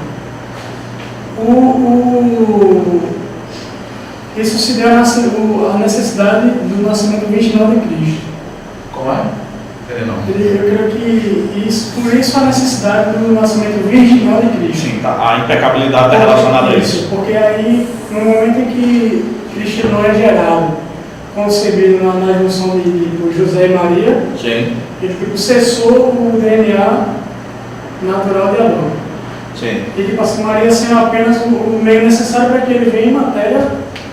isso se deu a necessidade do nascimento virginal de Cristo. Como é? Ele não. Eu creio que por isso a necessidade do nascimento virginal de Cristo. Sim, tá. A impecabilidade está relacionada a isso. Porque aí, no momento em que Cristo não é gerado, concebido na junção de José e Maria, Sim. ele cessou o DNA natural de Adão. Sim. E tipo assim, Maria sendo apenas o meio necessário para que ele venha em matéria,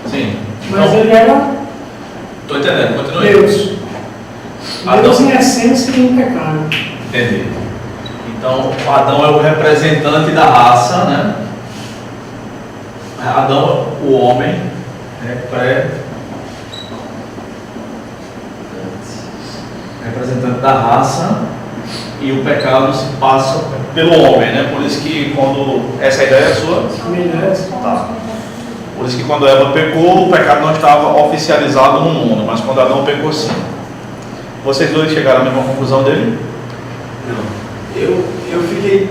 Sim. mas ele era Estou entendendo, continue. Deus. Adão. Deus em essência e impecável. Entendi. Então, Adão é o representante da raça, né? Adão, o homem, representante da raça, e o pecado se passa pelo homem, né? Por isso que quando... Essa ideia é sua? Tá. Por isso que quando Eva pecou, o pecado não estava oficializado no mundo, mas quando Adão pecou, sim. Vocês dois chegaram à mesma conclusão dele? Não. Eu fiquei.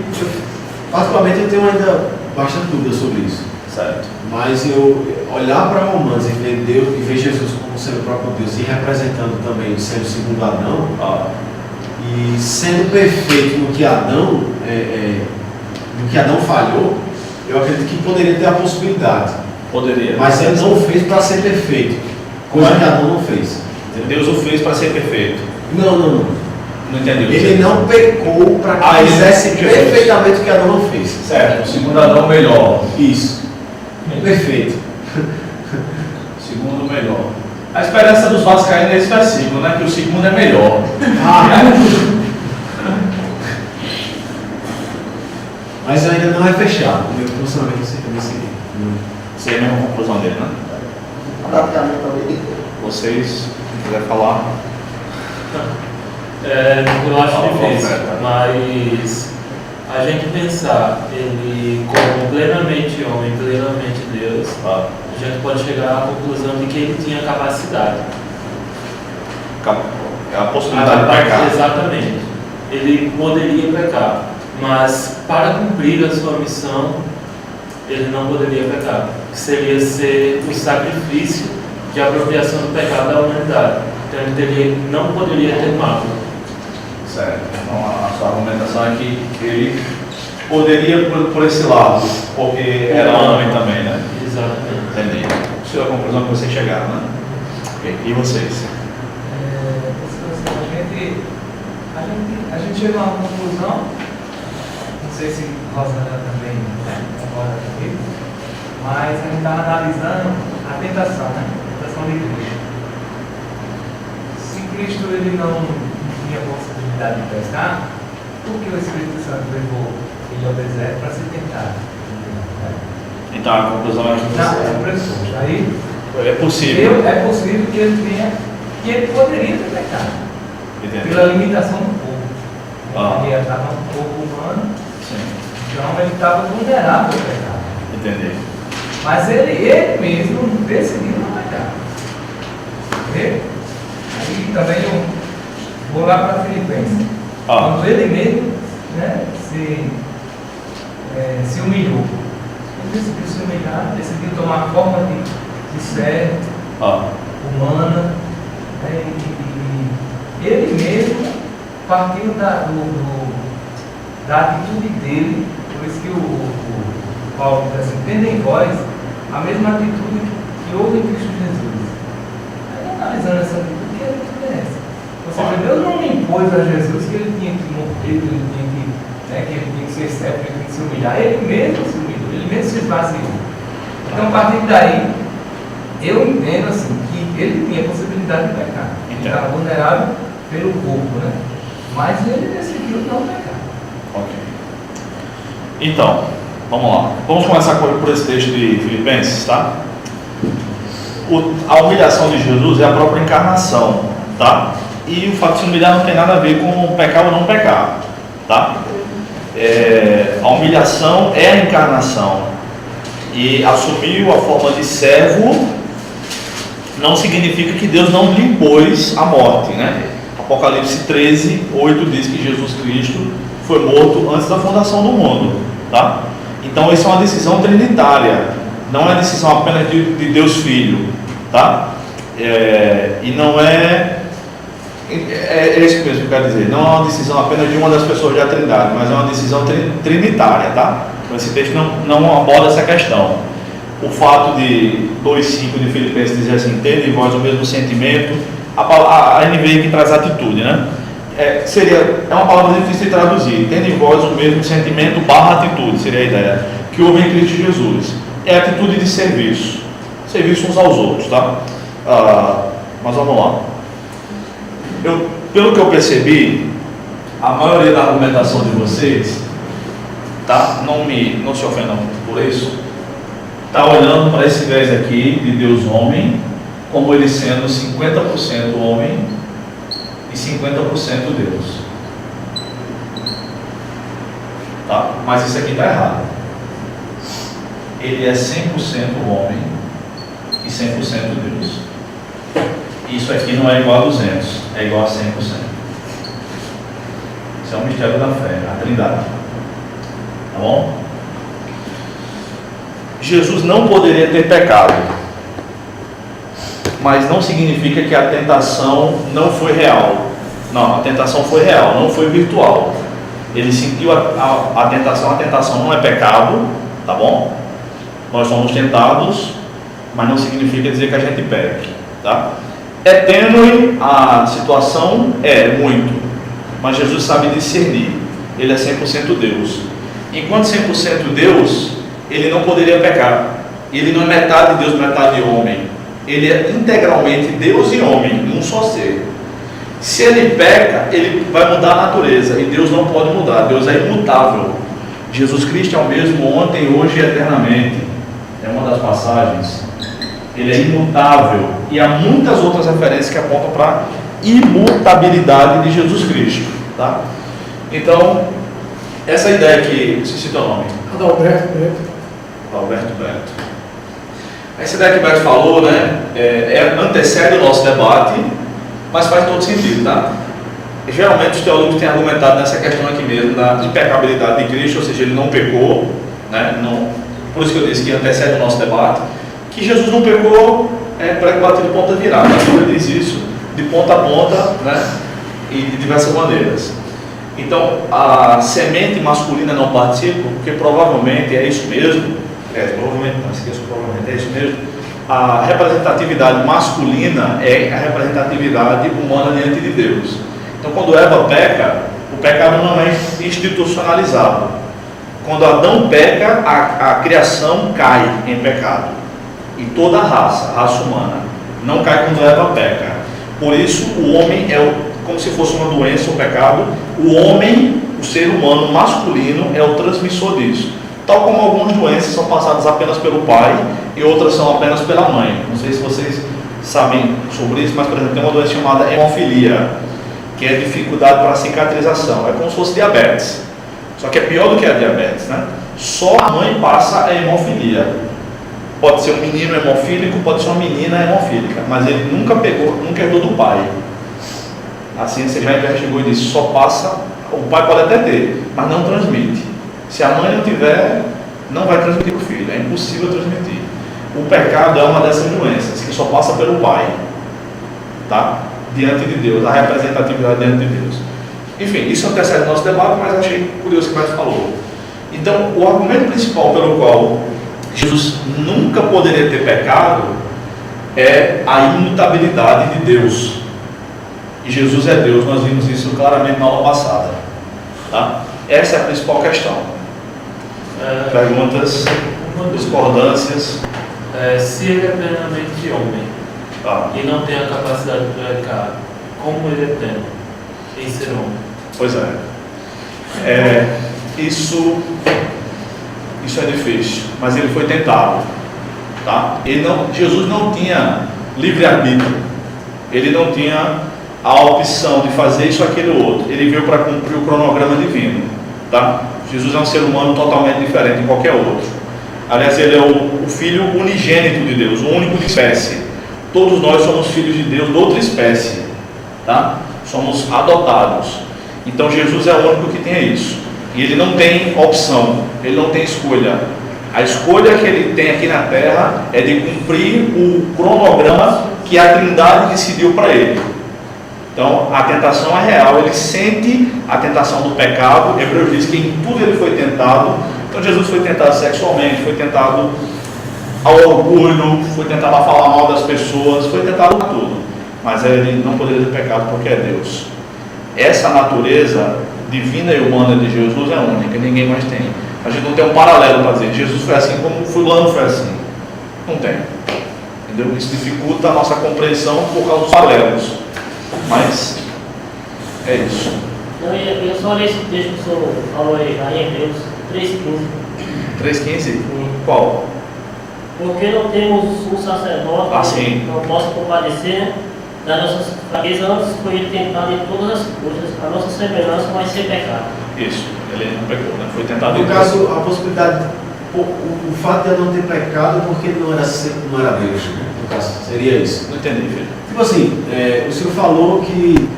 Particularmente, eu tenho ainda bastante dúvida sobre isso. Certo. Mas eu olhar para Romanos e ver Deus e ver Jesus como sendo o próprio Deus e representando também, sendo o segundo Adão, e sendo perfeito no que Adão, no que Adão falhou, eu acredito que poderia ter a possibilidade. Poderia. Mas ele não fez para ser perfeito, coisa que Adão não fez. Deus o fez para ser perfeito. Não. Não entendeu? Ele não pecou para que ele fizesse Jesus. perfeitamente o que Adão não fez. Certo, o segundo Adão melhor. Isso. Perfeito. Segundo melhor. A esperança dos vascaínos é esse versículo, né? Que o segundo é melhor. Mas ainda não é fechado. O meu funcionamento sempre desse. Essa é a mesma conclusão dele, né? Adaptamento também. Vocês, se quiser falar. Eu acho Fala, difícil, Roberto. mas a gente pensar ele como plenamente homem, plenamente Deus, a gente pode chegar à conclusão de que ele tinha capacidade. A possibilidade de pecar. Exatamente. Ele poderia pecar, mas para cumprir a sua missão, ele não poderia pecar. Que seria ser o sacrifício de apropriação do pecado da humanidade. Então ele não poderia ter mácula. Certo. Então a sua argumentação é que ele poderia por esse lado, porque era homem também, né? Exatamente. Entendi. Essa é a conclusão que vocês chegaram, né? Ok. E vocês? A gente chegou a uma conclusão, não sei se Rosana também concorda comigo, mas a gente estava analisando a tentação, né? A tentação de Cristo. Se Cristo ele não tinha possibilidade de pescar, por que o Espírito Santo levou ele ao deserto para ser tentado? Então a conclusão é que Não, é o pressuposto. Aí é possível. é possível que ele tenha, que ele poderia ter pecado. Entendeu? Pela limitação do corpo. Ele estava no corpo humano, Sim. então ele estava vulnerável ao pecado. Entendi. Mas ele mesmo decidiu não pecar. Entendeu? E também eu vou lá para Filipenses. Quando ele mesmo, né, se humilhou. Ele decidiu se humilhar, decidiu tomar forma de servo, humana. Né, e ele mesmo partiu da atitude dele, por isso que o Paulo diz assim, tendo em vós a mesma atitude que houve em Cristo Jesus. Aí, analisando essa atitude, que atitude é essa? Ou seja, Deus não impôs a Jesus que ele tinha que morrer, que ele tinha que ser servo, que ele tinha que se humilhar. Ele mesmo se humilhou, ele mesmo se esvaziou. Então, a partir daí, eu entendo assim, que ele tinha a possibilidade de pecar. Ele estava vulnerável pelo corpo, né? Mas ele decidiu não pecar. Ok. Então, vamos lá. Vamos começar por esse texto de Filipenses, tá? A humilhação de Jesus é a própria encarnação, tá? E o fato de se humilhar não tem nada a ver com pecar ou não pecar, tá? A humilhação é a encarnação. E assumiu a forma de servo não significa que Deus não lhe impôs a morte, né? Apocalipse 13, 8 diz que Jesus Cristo foi morto antes da fundação do mundo, tá? Então isso é uma decisão trinitária, não é decisão apenas de Deus Filho, tá? E não é isso mesmo que eu quero dizer, não é uma decisão apenas de uma das pessoas da Trindade, mas é uma decisão trinitária, tá? Esse texto não aborda essa questão. O fato de 2,5 de Filipenses dizer assim, tende em vós o mesmo sentimento, a NVI que traz atitude, né? É uma palavra difícil de traduzir, tende em vós o mesmo sentimento / atitude, seria a ideia, que houve em Cristo Jesus. É atitude de serviço uns aos outros, tá? Mas vamos lá. Pelo que eu percebi, a maioria da argumentação de vocês, tá? Não se ofendam por isso, está olhando para esse viés aqui de Deus homem, como ele sendo 50% homem e 50% Deus, tá? Mas isso aqui está errado. Ele é 100% homem e 100% Deus. Isso aqui não é igual a 200, é igual a 100%. Isso é um mistério da fé, a Trindade. Tá bom? Jesus não poderia ter pecado, mas não significa que a tentação não foi real. Não, a tentação foi real, não foi virtual. Ele sentiu a tentação não é pecado, tá bom? Nós somos tentados, mas não significa dizer que a gente peque, tá? É tênue a situação? Muito, mas Jesus sabe discernir, ele é 100% Deus. Enquanto 100% Deus, ele não poderia pecar. Ele não é metade Deus, metade homem. Ele é integralmente Deus e homem, um só ser. Se ele peca, ele vai mudar a natureza, e Deus não pode mudar. Deus é imutável. Jesus Cristo é o mesmo ontem, hoje e eternamente. É uma das passagens. Ele é imutável. E há muitas outras referências que apontam para a imutabilidade de Jesus Cristo, tá? Então, essa ideia aqui, esqueci teu nome. Adalberto Beto. Essa ideia que o Beto falou, né, antecede o nosso debate, mas faz todo sentido, tá? Geralmente os teólogos têm argumentado nessa questão aqui mesmo, de pecabilidade de Cristo, ou seja, ele não pecou, né? Por isso que eu disse que antecede o nosso debate, que Jesus não pecou, prego batido de ponta virada. A Bíblia diz isso de ponta a ponta, né? E de diversas maneiras. Então, a semente masculina não participa, porque provavelmente é isso mesmo. Provavelmente não, esqueço, provavelmente é isso mesmo. A representatividade masculina é a representatividade humana diante de Deus. Então, quando Eva peca, o pecado não é institucionalizado. Quando Adão peca, a criação cai em pecado. E toda a raça humana, não cai quando Eva peca. Por isso, o homem como se fosse uma doença, o pecado. O homem, o ser humano masculino, é o transmissor disso. Tal como algumas doenças são passadas apenas pelo pai e outras são apenas pela mãe. Não sei se vocês sabem sobre isso, mas, por exemplo, tem uma doença chamada hemofilia, que é dificuldade para cicatrização. É como se fosse diabetes. Só que é pior do que a diabetes, né? Só a mãe passa a hemofilia. Pode ser um menino hemofílico, pode ser uma menina hemofílica, mas ele nunca herdou do pai. A ciência já investigou e disse, só passa, o pai pode até ter, mas não transmite. Se a mãe não tiver, não vai transmitir para o filho, é impossível transmitir. O pecado é uma dessas doenças que só passa pelo pai, tá? Diante de Deus, a representatividade diante de Deus. Enfim, isso antecede o nosso debate, mas achei curioso o que o Beto falou. Então, o argumento principal pelo qual Jesus nunca poderia ter pecado é a imutabilidade de Deus. E Jesus é Deus, nós vimos isso claramente na aula passada. Tá? Essa é a principal questão. Perguntas, discordâncias. Se ele é plenamente homem e não tem a capacidade de pecar, como ele é pleno em ser homem? Pois é. Isso é difícil, mas ele foi tentado. Tá? Jesus não tinha livre-arbítrio. Ele não tinha a opção de fazer isso ou aquele outro. Ele veio para cumprir o cronograma divino. Tá? Jesus é um ser humano totalmente diferente de qualquer outro. Aliás, ele é o filho unigênito de Deus, o único de espécie. Todos nós somos filhos de Deus de outra espécie. Tá? Somos adotados. Então Jesus é o único que tem isso. E ele não tem opção, ele não tem escolha. A escolha que ele tem aqui na terra é de cumprir o cronograma que a Trindade decidiu para ele. Então a tentação é real, ele sente a tentação do pecado. Hebreus diz que em tudo ele foi tentado. Então Jesus foi tentado sexualmente, foi tentado ao orgulho, foi tentado a falar mal das pessoas, foi tentado a tudo. Mas ele não poderia ter pecado porque é Deus. Essa natureza divina e humana de Jesus é única, ninguém mais tem. A gente não tem um paralelo para dizer Jesus foi assim como fulano foi assim. Não tem. Entendeu? Isso dificulta a nossa compreensão por causa dos paralelos. Mas é isso. Eu só li esse texto que o senhor falou aí em Hebreus 3,15. 3,15? Qual? Porque não temos um sacerdote que não possa compadecer das nossas fraquezas, antes foi ele tentado em todas as coisas, a nossa semelhança vai ser pecado. Isso, ele não pecou, né? Foi tentado. No caso, a possibilidade, o fato de eu não ter pecado é porque ele não era Deus, né? No caso, seria isso. Não entendi, filho. Tipo assim, o senhor falou que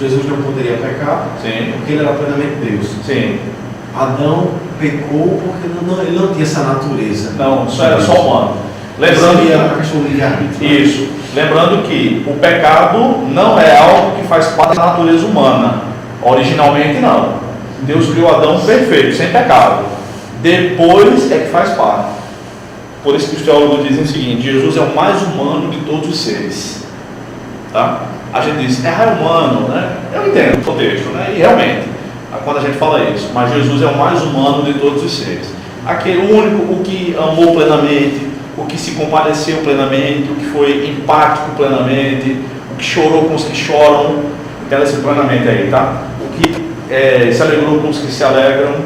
Jesus não poderia pecar, sim, porque ele era plenamente Deus. Sim. Adão pecou porque ele não tinha essa natureza. Não, isso era só humano. Lembrando a questão do livre-arbítrio. Isso. Lembrando que o pecado não é algo que faz parte da natureza humana. Originalmente não. Deus criou Adão perfeito, sem pecado. Depois é que faz parte. Por isso que os teólogos dizem o seguinte: Jesus é o mais humano de todos os seres. Tá? A gente diz, é humano, né? Eu entendo o contexto, né? E realmente, quando a gente fala isso, mas Jesus é o mais humano de todos os seres. Aquele único, o que amou plenamente, o que se compadeceu plenamente, o que foi empático plenamente, o que chorou com os que choram, entenda esse plenamente aí, tá? O que se alegrou com os que se alegram.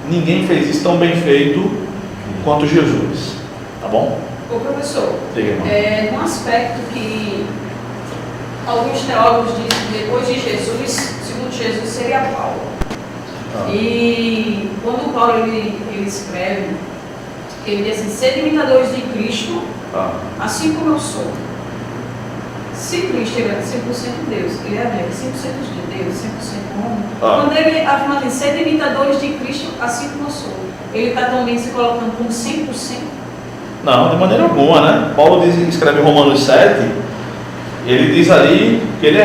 Ninguém fez isso tão bem feito quanto Jesus, tá bom? Ô professor, Diga, um aspecto que alguns teólogos dizem que depois de Jesus, segundo Jesus, seria Paulo. E quando Paulo ele escreve, ele diz assim: sede imitadores de Cristo, assim como eu sou. Se Cristo era 100% Deus, ele era 100% de Deus, 100% homem. Quando ele afirma assim, sede imitadores de Cristo, assim como eu sou, ele está também se colocando como 100%? Não, de maneira alguma, né? Paulo escreve em Romanos 7, ele diz ali que ele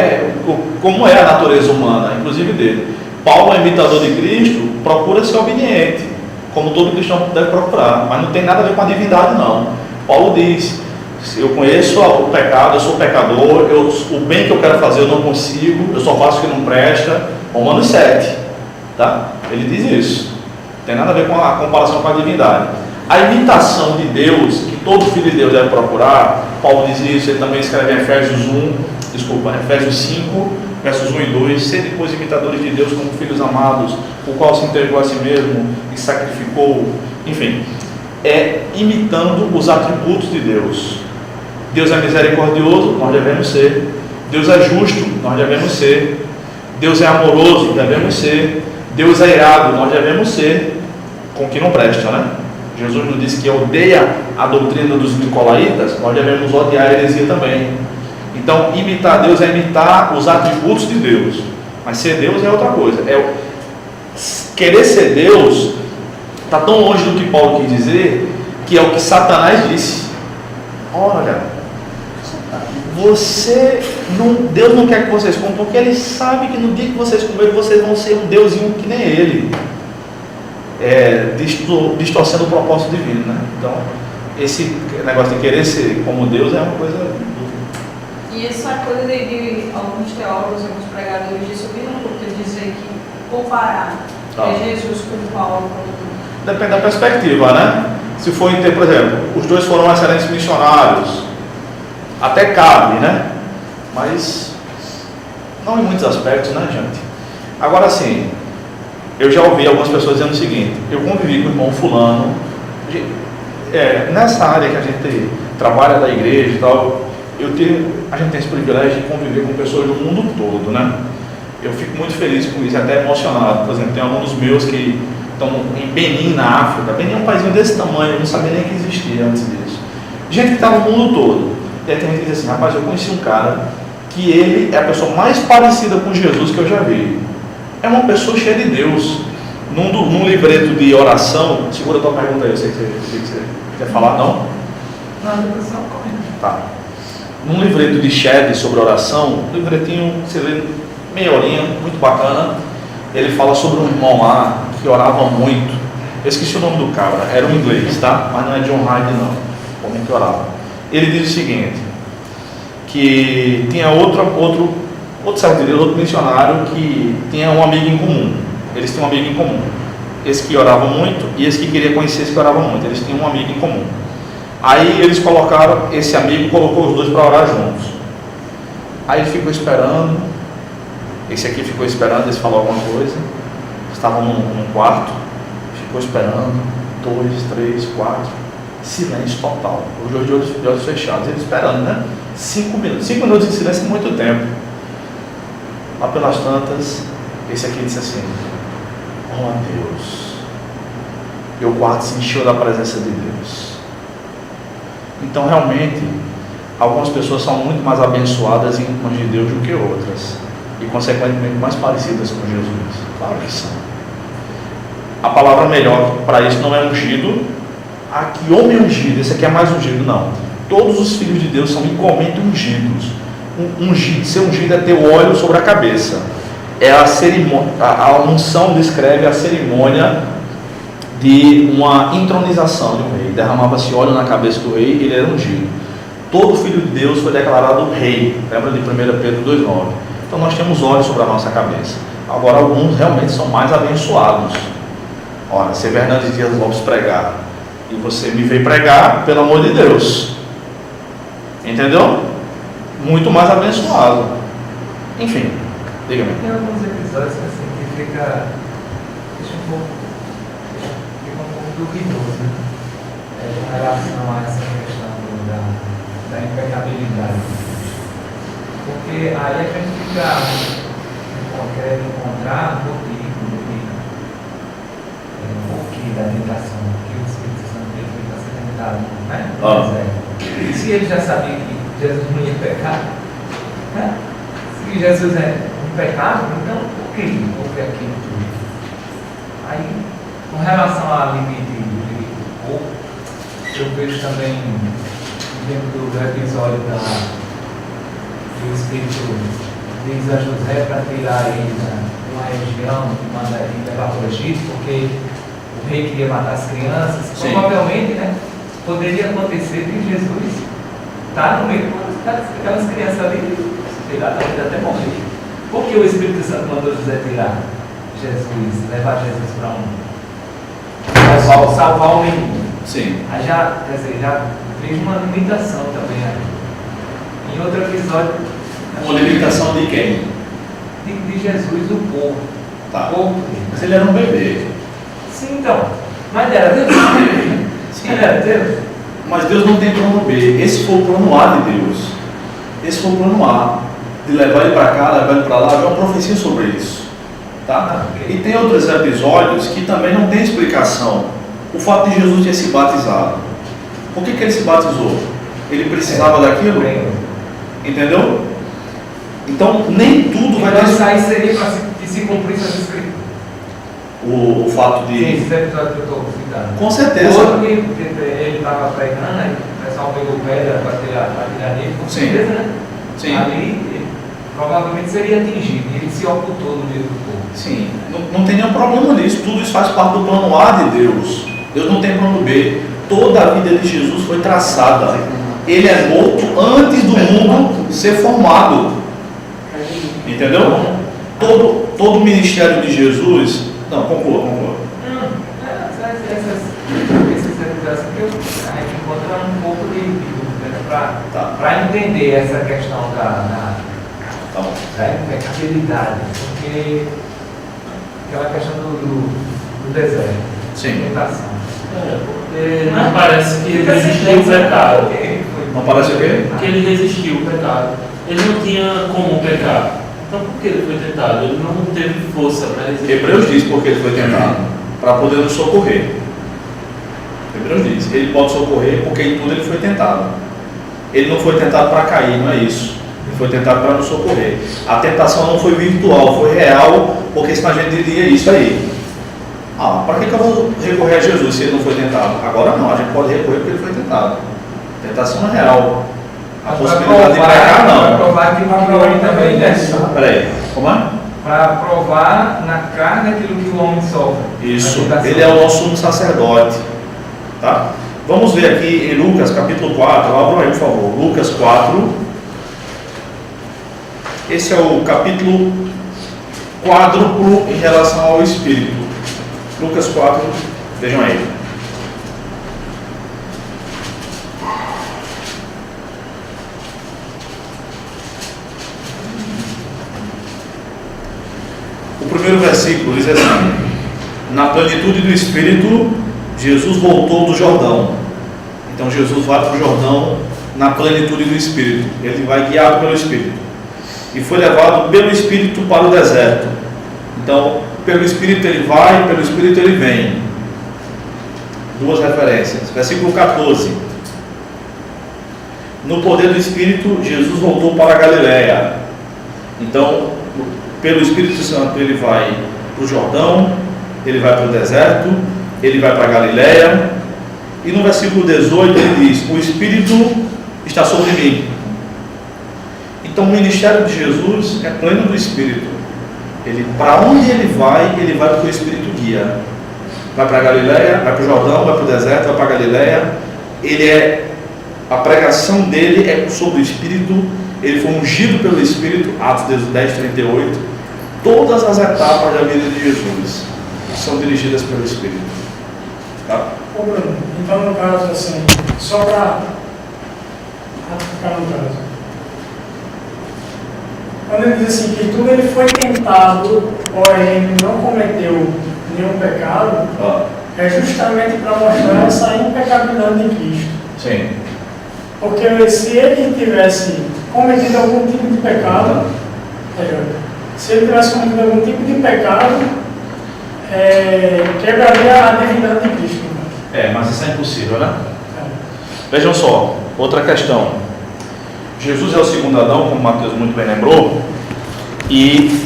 como é a natureza humana, inclusive dele. Paulo é imitador de Cristo, procura ser obediente, como todo cristão deve procurar, mas não tem nada a ver com a divindade, não. Paulo diz: eu conheço o pecado, eu sou pecador, o bem que eu quero fazer eu não consigo, eu só faço o que não presta. Romanos 7, tá? Ele diz isso. Não tem nada a ver com a comparação com a divindade. A imitação de Deus, que todo filho de Deus deve procurar, Paulo diz isso, ele também escreve em Efésios 5, versos 1 e 2, sede depois imitadores de Deus como filhos amados, o qual se entregou a si mesmo e sacrificou, enfim, imitando os atributos de Deus. Deus é misericordioso, nós devemos ser. Deus é justo, nós devemos ser. Deus é amoroso, devemos ser. Deus é irado, nós devemos ser. Com que não presta, né? Jesus nos disse que odeia a doutrina dos nicolaítas, nós devemos odiar a heresia também. Então, imitar Deus é imitar os atributos de Deus. Mas ser Deus é outra coisa. Querer ser Deus está tão longe do que Paulo quis dizer, que é o que Satanás disse. Olha, Deus não quer que vocês comam, porque Ele sabe que no dia que vocês comerem, vocês vão ser um deusinho que nem Ele, distorcendo o propósito divino, né? Então, esse negócio de querer ser como Deus é uma coisa. E essa coisa de alguns teólogos, alguns pregadores disso, eu vi no culto dizer que comparar Jesus com Paulo. Depende da perspectiva, né? Se for por exemplo, os dois foram excelentes missionários, até cabe, né? Mas não em muitos aspectos, né, gente? Agora sim, eu já ouvi algumas pessoas dizendo o seguinte: eu convivi com o irmão fulano, nessa área que a gente trabalha da igreja e tal, a gente tem esse privilégio de conviver com pessoas do mundo todo, né? Eu fico muito feliz com isso, até emocionado. Por exemplo, tem alunos meus que estão em Benin, na África. Benin é um paísinho desse tamanho, eu não sabia nem que existia antes disso. Gente que está no mundo todo. E aí tem gente que diz assim: rapaz, eu conheci um cara que ele é a pessoa mais parecida com Jesus que eu já vi. É uma pessoa cheia de Deus. Num livreto de oração, segura a tua pergunta aí, eu sei que você quer falar, não? Não, depois só comenta. Tá. Num livreto de chat sobre oração, um livretinho, você lê meia horinha, muito bacana. Ele fala sobre um irmão lá que orava muito. Eu esqueci o nome do cara, era um inglês, tá? Mas não é John Hyde, não. O homem que orava. Ele diz o seguinte: que tinha outro servo de Deus, outro missionário, que tinha um amigo em comum. Eles tinham um amigo em comum. Esse que orava muito e esse que queria conhecer esse que orava muito. Eles tinham um amigo em comum. Aí eles colocaram, esse amigo colocou os dois para orar juntos. Aí ele ficou esperando. Esse aqui ficou esperando, eles falaram alguma coisa. Estavam num quarto. Ficou esperando. 2, 3, 4. Silêncio total. Os dois de olhos fechados. Eles esperando, né? 5 minutos. 5 minutos de silêncio é muito tempo. Lá pelas tantas, esse aqui disse assim: oh Deus. E o quarto se encheu da presença de Deus. Então, realmente, algumas pessoas são muito mais abençoadas em mãos de Deus do que outras. E, consequentemente, mais parecidas com Jesus. Claro que são. A palavra melhor para isso não é ungido. Ah, que homem ungido, esse aqui é mais ungido. Não. Todos os filhos de Deus são igualmente ungidos. Ser ungido é ter o óleo sobre a cabeça. É a cerimônia. A unção descreve a cerimônia de uma entronização de um rei. Derramava-se óleo na cabeça do rei e ele era ungido. Todo filho de Deus foi declarado rei. Lembra de 1 Pedro 2,9. Então nós temos óleo sobre a nossa cabeça. Agora alguns realmente são mais abençoados. Ora, se Hernandes Dias Lopes pregar e você me veio pregar, pelo amor de Deus, entendeu? Muito mais abençoado. Enfim, diga-me. Tem alguns episódios assim que fica um pouco duvidoso, né? Com relação a essa questão da impecabilidade. Porque aí a gente fica querendo encontrar o porquê da tentação, que o Espírito Santo está sendo tentado, né? Se ele já sabia que Jesus não ia pecar, né? Se Jesus é um pecado, então por que aquilo tudo? Aí, com relação à limite de corpo, eu vejo também dentro do episódio que o Espírito diz a José para tirar ele de uma região que manda ele levar para o Egito, porque o rei queria matar as crianças. Sim. Provavelmente, né, poderia acontecer de Jesus estar no meio daquelas crianças ali, sei lá, talvez até morrer. Por que o Espírito Santo mandou José tirar Jesus, levar Jesus para salvar o menino? Sim. Aí já vejo uma limitação também aí. Em outro episódio. Uma limitação de quem? De Jesus, do povo. Tá. O povo. Mas ele era um bebê. Sim, então. Mas era Deus. Sim. Era Deus. Mas Deus não tem plano B. Esse foi o plano A de Deus. Esse foi o plano A. De levar ele para cá, levar ele para lá. Havia uma profecia sobre isso. Tá? E tem outros episódios que também não tem explicação. O fato de Jesus ter se batizado. Por que ele se batizou? Ele precisava daquilo? Entendeu? Então, nem tudo vai Então ter... isso aí seria para que se cumprisse as escrituras. O fato de... Sim, esse episódio que eu estou citando. Com certeza. Outro que ele estava pregando, aí o pessoal pegou pedra para tirar nele, com Sim. certeza, né? Sim. Ali, ele provavelmente seria atingido, e ele se ocultou no meio do povo. Sim, não tem nenhum problema nisso. Tudo isso faz parte do plano A de Deus. Deus não tem plano B. Toda a vida de Jesus foi traçada. Ele é morto antes do mundo ser formado. Entendeu? Todo o ministério de Jesus... Não, conclua. Esses episódios que a gente encontra um pouco de dúvida para entender essa questão da impecabilidade, porque aquela questão do deserto, Sim. tentação. Porque não parece que ele resistiu o pecado. Não parece o quê? Que ele resistiu o pecado. Ele não tinha como pecar. Então por que ele foi tentado? Ele não teve força para resistir. Hebreus diz porque ele foi tentado, para poder nos socorrer. Hebreus diz, ele pode socorrer porque em tudo ele foi tentado. Ele não foi tentado para cair, não é isso. Ele foi tentado para nos socorrer. A tentação não foi virtual, foi real, porque senão a gente diria isso aí. Para que eu vou recorrer a Jesus se ele não foi tentado? Agora não, a gente pode recorrer porque ele foi tentado. Tentação é real. A possibilidade de pecar não. Para provar que não foi também, né? Peraí, como é? Para provar na carne aquilo que o homem sofre. Isso, ele é o nosso sumo sacerdote. Tá? Vamos ver aqui em Lucas capítulo 4, abram aí por favor, Lucas 4. Esse é o capítulo quádruplo em relação ao Espírito. Lucas 4, vejam aí. O primeiro versículo diz assim: na plenitude do Espírito, Jesus voltou do Jordão. Então Jesus vai para o Jordão na plenitude do Espírito. Ele vai guiado pelo Espírito. E foi levado pelo Espírito para o deserto. Então, pelo Espírito ele vai, pelo Espírito ele vem. Duas referências. Versículo 14. No poder do Espírito, Jesus voltou para a Galiléia. Então, pelo Espírito Santo ele vai para o Jordão, ele vai para o deserto, ele vai para a Galiléia. E no versículo 18 ele diz: o Espírito está sobre mim. Então o ministério de Jesus é pleno do Espírito. Para onde ele vai porque o Espírito guia. Vai para a Galiléia, vai para o Jordão, vai para o deserto, vai para a Galiléia. A pregação dele é sobre o Espírito. Ele foi ungido pelo Espírito, Atos 10:38. Todas as etapas da vida de Jesus são dirigidas pelo Espírito. Tá? Ô Bruno, então no caso assim, só para ficar no caso, quando ele diz assim que tudo ele foi tentado, porém não cometeu nenhum pecado, é justamente para mostrar essa impecabilidade de Cristo. Sim. Porque se ele tivesse cometido algum tipo de pecado, quebraria a divindade de Cristo. Mas isso é impossível, né? Vejam só, outra questão. Jesus é o segundo Adão, como Mateus muito bem lembrou, e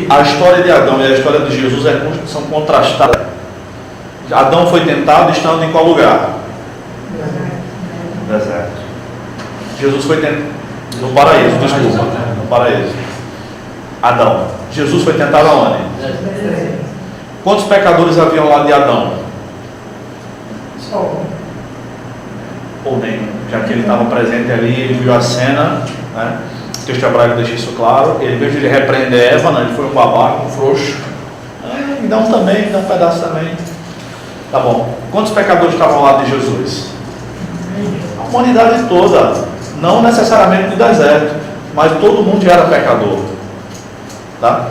a história de Adão e a história de Jesus são contrastadas. Adão foi tentado estando em qual lugar? No deserto. Jesus foi tentado no paraíso, desculpa, no paraíso. Adão. Jesus foi tentado aonde? Quantos pecadores haviam lá de Adão? Só. Ou nenhum, já que ele estava presente ali, ele viu a cena, né? O texto hebraico deixa isso claro. Ele veio ele repreender Eva, né? Ele foi um babaca, um frouxo. Me dá um também, me dá um pedaço também. Tá bom. Quantos pecadores estavam lá de Jesus? A humanidade toda, não necessariamente no deserto, mas todo mundo já era pecador. Tá?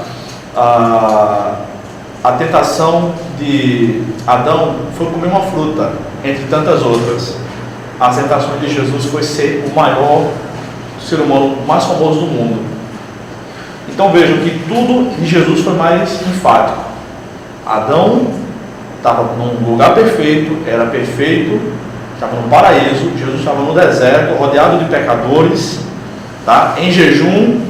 A tentação de Adão foi comer uma fruta, entre tantas outras. As tentações de Jesus foi ser o maior ser humano mais famoso do mundo. Então vejam que tudo em Jesus foi mais enfático. Adão estava num lugar perfeito, era perfeito, estava no paraíso. Jesus estava no deserto, rodeado de pecadores, tá? Em jejum,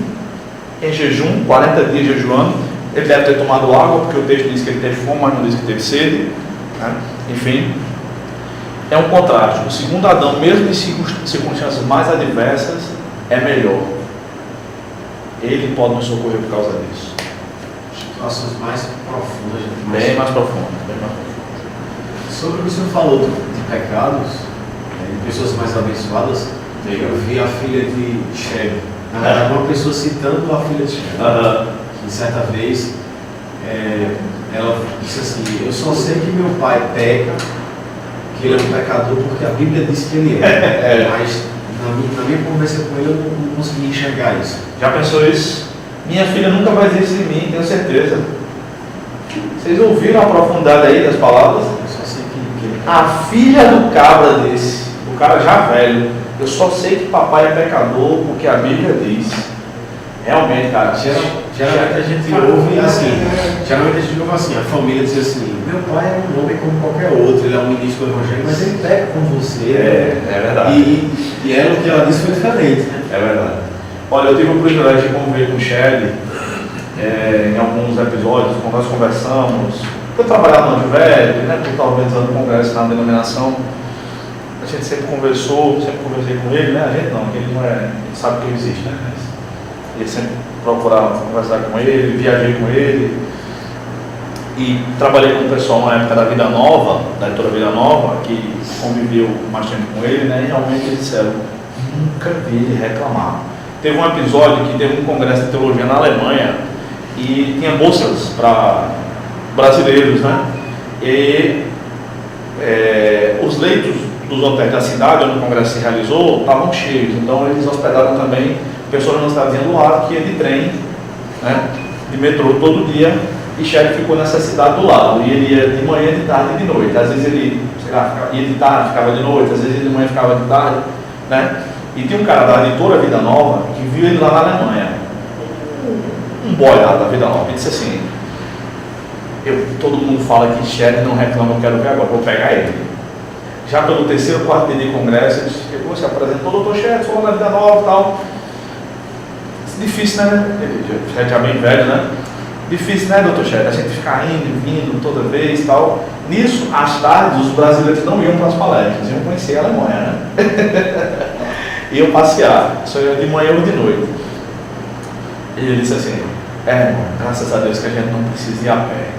40 dias jejuando. Ele deve ter tomado água, porque o texto diz que ele teve fome, mas não diz que teve sede, né? Enfim, é um contraste. O segundo Adão, mesmo em circunstâncias mais adversas, é melhor. Ele pode nos socorrer por causa disso. Situações mais profundas. Bem mais profundas. Sobre o que o senhor falou de pecados, de pessoas mais abençoadas, eu vi a filha de Shelby. Na verdade, uma pessoa citando a filha de Shelby. Que certa vez ela disse assim: eu só sei que meu pai peca, que ele é um pecador, porque a Bíblia diz que ele é. Mas na minha conversa com ele eu não consegui enxergar isso. Já pensou isso? Minha filha nunca vai dizer isso de mim, tenho certeza. Vocês ouviram a profundidade aí das palavras? Eu só sei que A filha do cabra desse, o cara já velho, eu só sei que papai é pecador porque a Bíblia diz. Realmente, cara, geralmente a gente ouve assim, a família diz assim: meu pai é um homem como qualquer outro, ele é um ministro do Evangelho, mas ele peca com você. É verdade. E ela, o que ela disse foi diferente, né? É verdade. Olha, eu tive o privilégio de conviver com o Shelly em alguns episódios, quando nós conversamos. Eu trabalhava no Velho, né? Eu estava organizando congresso na denominação. A gente sempre conversei com ele, né? A gente não, porque ele não é, ele sabe que eu existo, né? Ele sempre procurava conversar com ele, viajei com ele. E trabalhei com o pessoal na época da Vida Nova, da editora Vida Nova, que conviveu mais tempo com ele, né? E realmente eles disseram: nunca vi ele reclamar. Teve um episódio que teve um congresso de teologia na Alemanha e tinha bolsas para brasileiros, né? E os leitos dos hotéis da cidade onde o congresso se realizou estavam cheios, então eles hospedaram também pessoas na cidadezinha do lado que ia de trem, né? De metrô todo dia, e Shelly ficou nessa cidade do lado, e ele ia de manhã, de tarde e de noite. Às vezes ele, sei lá, ia de tarde, ficava de noite, às vezes ele de manhã ficava de tarde, né? E tinha um cara da editora Vida Nova que viu ele lá na Alemanha, um boy lá da Vida Nova, e disse assim: todo mundo fala que Shelly não reclama, eu quero ver agora, vou pegar ele. Já pelo terceiro, quarto dia de congresso, ele chegou, se apresentou: doutor Shelly, sou lá na Vida Nova e tal. Difícil, né? Ele já bem velho, né? Difícil, né, doutor Shelly? A gente ficar indo e vindo toda vez e tal. Nisso, às tardes, os brasileiros não iam para as palestras, iam conhecer a Alemanha, né? Iam passear, só ia de manhã ou de noite. E ele disse assim: irmão, graças a Deus que a gente não precisa ir a pé.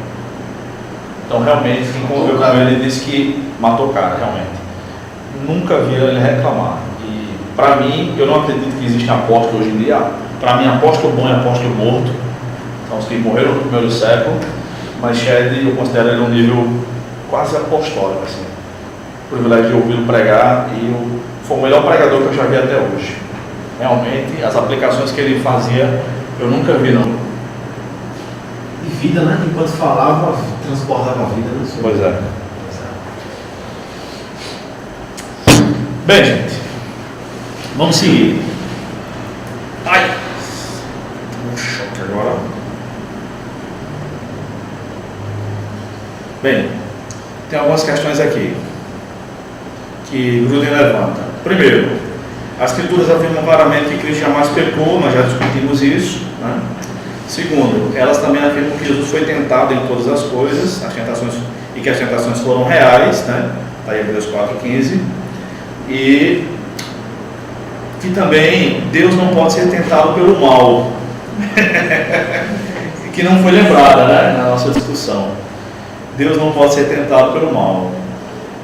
Então, realmente, quem conviveu com ele disse que matou o cara, realmente. Nunca vi ele reclamar. E, para mim, eu não acredito que existe apóstolo hoje em dia. Para mim, apóstolo bom é apóstolo morto. São os que morreram no primeiro século. Mas Shelly, eu considero ele um nível quase apostólico, assim. O privilégio de ouvi-lo pregar, e foi o melhor pregador que eu já vi até hoje. Realmente, as aplicações que ele fazia, eu nunca vi, não. E vida, né? Enquanto falava, transportava a vida, né? Pois é. Bem, gente, vamos seguir. Ai! Um choque agora. Bem, tem algumas questões aqui que Gruden levanta. Primeiro, as escrituras afirmam claramente que Cristo jamais pecou, nós já discutimos isso, né? Segundo, elas também afirmam que Jesus foi tentado em todas as coisas, as tentações, e que as tentações foram reais, né? Está aí Hebreus 4,15. E que também Deus não pode ser tentado pelo mal, que não foi lembrada, né, na nossa discussão. Deus não pode ser tentado pelo mal.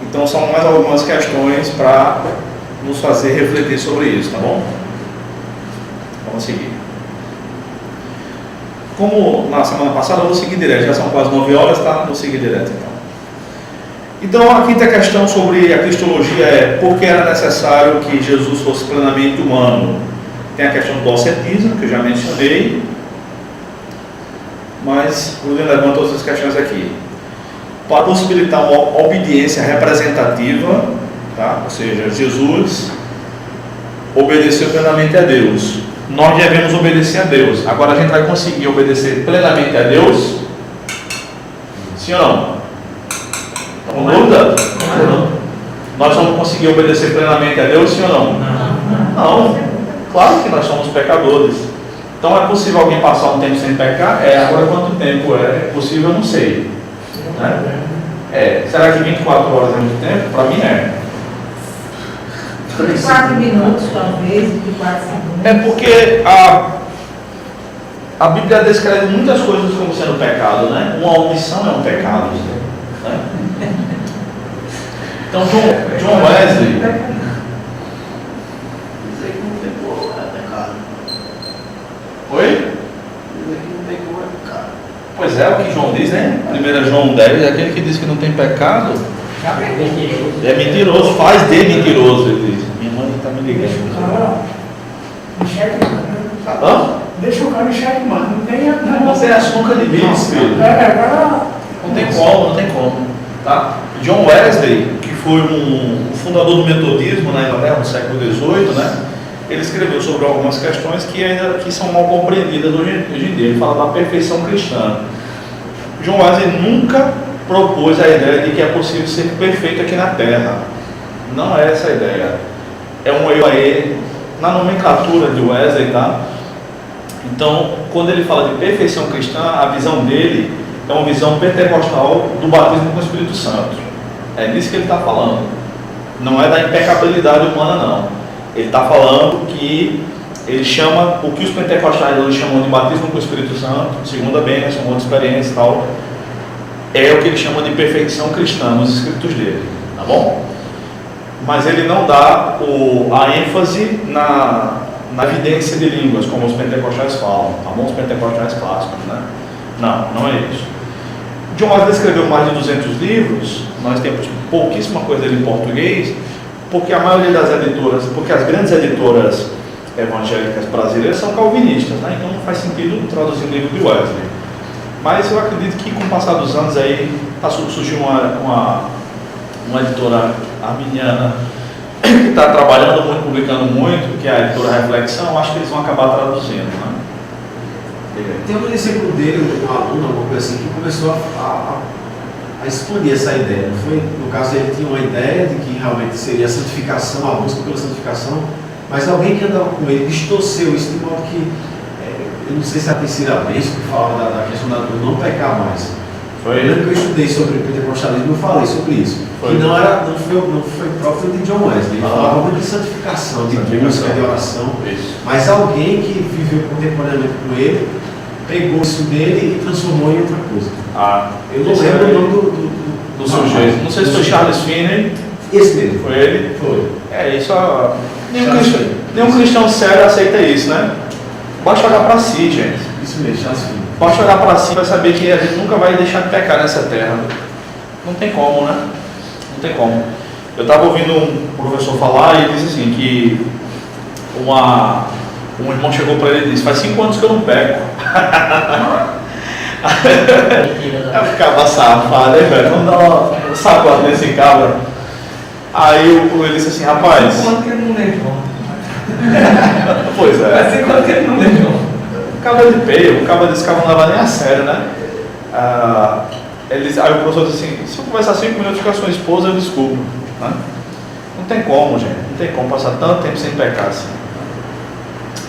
Então são mais algumas questões para nos fazer refletir sobre isso, tá bom? Vamos seguir. Como na semana passada, eu vou seguir direto, já são quase 9 horas, tá? Vou seguir direto então. Então a quinta questão sobre a cristologia é: por que era necessário que Jesus fosse plenamente humano? Tem a questão do docetismo, que eu já mencionei, mas o Gruden levanta outras questões aqui. Para possibilitar uma obediência representativa, tá? Ou seja, Jesus obedeceu plenamente a Deus. Nós devemos obedecer a Deus. Agora a gente vai conseguir obedecer plenamente a Deus? Sim ou não? Com dúvida? Não. Nós vamos conseguir obedecer plenamente a Deus, sim ou não? Não. Claro que nós somos pecadores. Então é possível alguém passar um tempo sem pecar? Agora quanto tempo é possível, eu não sei. Né? Será que 24 horas é muito tempo? Para mim é. 4 minutos, talvez, 24 segundos. É porque a Bíblia descreve muitas coisas como sendo pecado, né? Uma omissão é um pecado. Né? Então, John Wesley. Dizer que não pecou é pecado. Oi? Dizer que não pecou é pecado. Pois é, o que João diz, né? 1 João 10, aquele que diz que não tem pecado é mentiroso, faz de mentiroso, ele diz. Minha mãe está me ligando. Deixa o cara em xeque, mano. Não tem nada. Você acha nunca limite, filho? Não tem como. Tá? John Wesley, que foi um fundador do metodismo na Inglaterra no século XVIII, né? Ele escreveu sobre algumas questões que são mal compreendidas hoje em dia. Ele fala da perfeição cristã. John Wesley nunca propôs a ideia de que é possível ser perfeito aqui na Terra. Não é essa a ideia. É um erro aí na nomenclatura de Wesley, tá? Então, quando ele fala de perfeição cristã, a visão dele é uma visão pentecostal do batismo com o Espírito Santo. É disso que ele está falando. Não é da impecabilidade humana, não. Ele está falando que ele chama, o que os pentecostais hoje chamam de batismo com o Espírito Santo, segundo a bênção, outra experiência e tal, é o que ele chama de perfeição cristã nos escritos dele, tá bom? Mas ele não dá a ênfase na evidência de línguas, como os pentecostais falam, tá bom? Os pentecostais clássicos, né? Não é isso. John Wesley escreveu mais de 200 livros, nós temos pouquíssima coisa dele em português, porque a maioria das editoras, porque as grandes editoras evangélicas brasileiras são calvinistas, né? Então não faz sentido traduzir o livro de Wesley. Mas eu acredito que com o passar dos anos aí surgiu uma editora arminiana que está trabalhando muito, publicando muito, que é a editora Reflexão. Acho que eles vão acabar traduzindo, né? Tem um discípulo dele, um aluno, alguma coisa assim, que começou a expandir essa ideia. Não foi, no caso, ele tinha uma ideia de que realmente seria a santificação, a busca pela santificação, mas alguém que andava com ele distorceu isso de modo que, eu não sei se a Priscila Benção que falava da questão do não pecar mais. Eu lembro que eu estudei sobre pentecostalismo e eu falei sobre isso. Que não foi próprio de John Wesley. Ele falava muito de santificação, de busca, de oração. Mas alguém que viveu contemporaneamente com ele pegou isso dele e transformou em outra coisa. Eu não lembro o nome do sujeito. Não sei se foi Charles Finney. Esse mesmo. Foi ele? Foi. Isso. Nenhum cristão sério aceita isso, né? Basta olhar para si, gente. Isso mesmo, Charles Finney. Basta olhar para si para saber que a gente nunca vai deixar de pecar nessa terra. Não tem como, né? Não tem como. Eu estava ouvindo um professor falar e ele disse assim que um irmão chegou para ele e disse: faz 5 anos que eu não peco. Eu ficava safado, né, velho? Não dá uma sacada nesse cabra. Aí ele disse assim: rapaz. Quanto que ele não levou? Pois é. Vai ser quanto que ele não levou? Cabo de peio, o cabo desse cabo não leva nem a sério, né? Aí o professor disse assim: se eu conversar 5 minutos com a sua esposa, eu descubro. Né? Não tem como, gente. Não tem como passar tanto tempo sem pecar assim.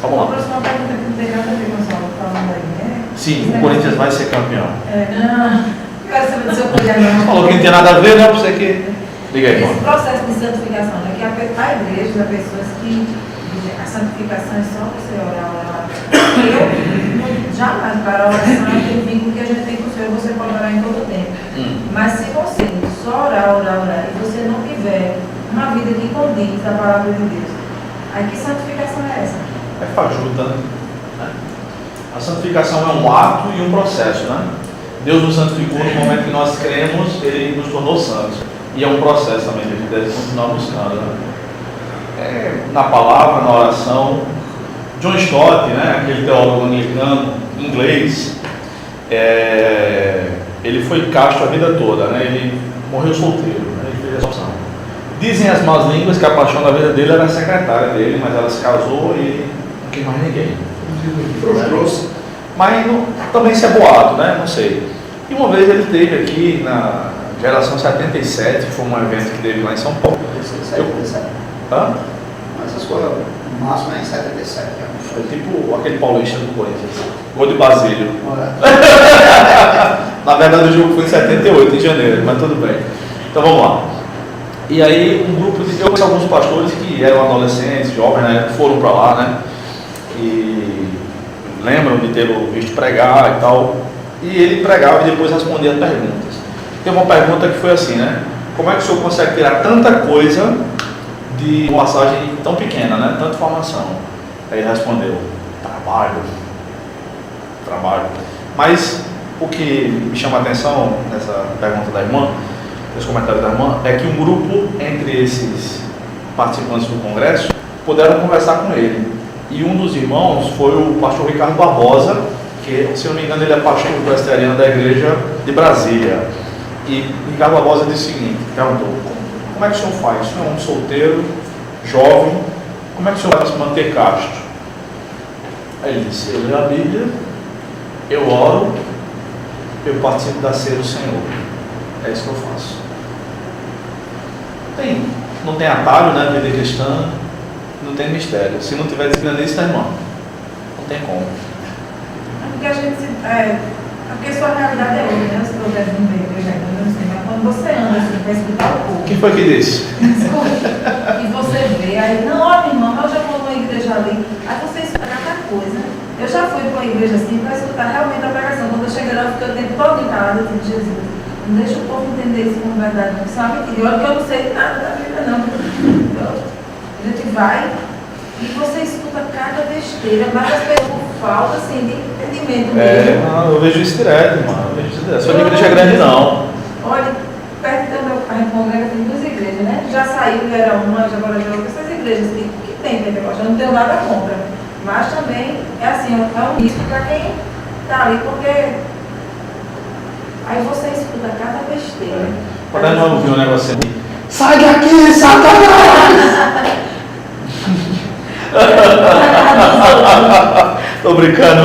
Vamos lá. A próxima pergunta que não tem nada a ver com a sua falando aí, né? Sim, o Corinthians vai ser campeão. Não quero saber do seu projeto, não. Falou que não tem nada a ver, não? Pra você que. Diga aí, Esse irmão. processo de santificação, né? Que a igreja, há pessoas que dizem a santificação é só você orar. Eu jamais para a oração eu digo que a gente tem com o Senhor, você pode orar em todo tempo. Mas se você só orar e você não tiver uma vida que condiz a palavra de Deus, aí que santificação é essa? É fajuta, né? A santificação é um ato e um processo, né? Deus nos santificou no momento que nós cremos, Ele nos tornou santos. E é um processo também que a gente deve continuar buscando, né? Na palavra, na oração. John Stott, né, aquele teólogo anglicano inglês, ele foi casto a vida toda, né? Ele morreu solteiro, né? Ele fez essa opção. Dizem as más línguas que a paixão da vida dele era a secretária dele, mas ela se casou e ele não quis mais ninguém. Frustrou-se. Mas também se é boato, né? Não sei. E uma vez ele esteve aqui na Geração 77, que foi um evento que teve lá em São Paulo. Hã? Essas coisas O máximo é em 77. É tipo aquele paulista do Corinthians. Gol de Basílio. Na verdade o jogo foi em 78, em janeiro, mas tudo bem. Então vamos lá. E aí um grupo de... Eu conheci alguns pastores que eram adolescentes, jovens, né? Foram para lá, né? E lembram de tê-lo visto pregar e tal. E ele pregava e depois respondia perguntas. Tem uma pergunta que foi assim, né? Como é que o senhor consegue tirar tanta coisa de uma passagem tão pequena, né? Tanta informação? Aí ele respondeu: trabalho. Mas o que me chama a atenção nessa pergunta da irmã, nesse comentário da irmã, é que um grupo entre esses participantes do congresso puderam conversar com ele. E um dos irmãos foi o pastor Ricardo Barbosa, que, se eu não me engano, ele é pastor presbiteriano da igreja de Brasília. E Ricardo Barbosa disse o seguinte, perguntou: como é que o senhor faz? O senhor é um solteiro, jovem, como é que o senhor vai se manter casto? Aí ele disse: eu leio a Bíblia, eu oro, eu participo da ceia do Senhor. É isso que eu faço. Não tem atalho, né? Vida cristã, não tem mistério. Se não tiver disciplina nisso, tá, irmão? Não tem como. É porque a gente porque sua realidade é outra, né? Os problemas no meio da igreja, não sei, mas quando você anda assim, para escutar o povo. Quem foi que disse? Desculpa. E você vê, aí, não, ó, minha irmã, eu já vou numa igreja ali. Aí você escuta cada coisa. Eu já fui para uma igreja assim para escutar realmente a pregação. Quando eu cheguei lá, eu fiquei o tempo todo em casa, eu disse: Jesus, não deixa o povo entender isso como verdade, não sabe? E olha que eu não sei nada da Bíblia, não. A gente vai e você escuta cada besteira, mas as pessoas por falta assim, de entendimento mesmo. Não, eu vejo isso direto, mano. Eu vejo isso direto. Só de igreja grande, não. Olha, perto da minha congrega tem 2 igrejas, né? Já saiu, já era uma, já agora já outra. Essas igrejas que tem Pentecoste, eu não tenho nada contra. Mas também é assim, é um risco para quem está ali, porque aí você escuta cada besteira. Quando a irmã ouviu um negócio assim: sai daqui, Satanás! Tô brincando.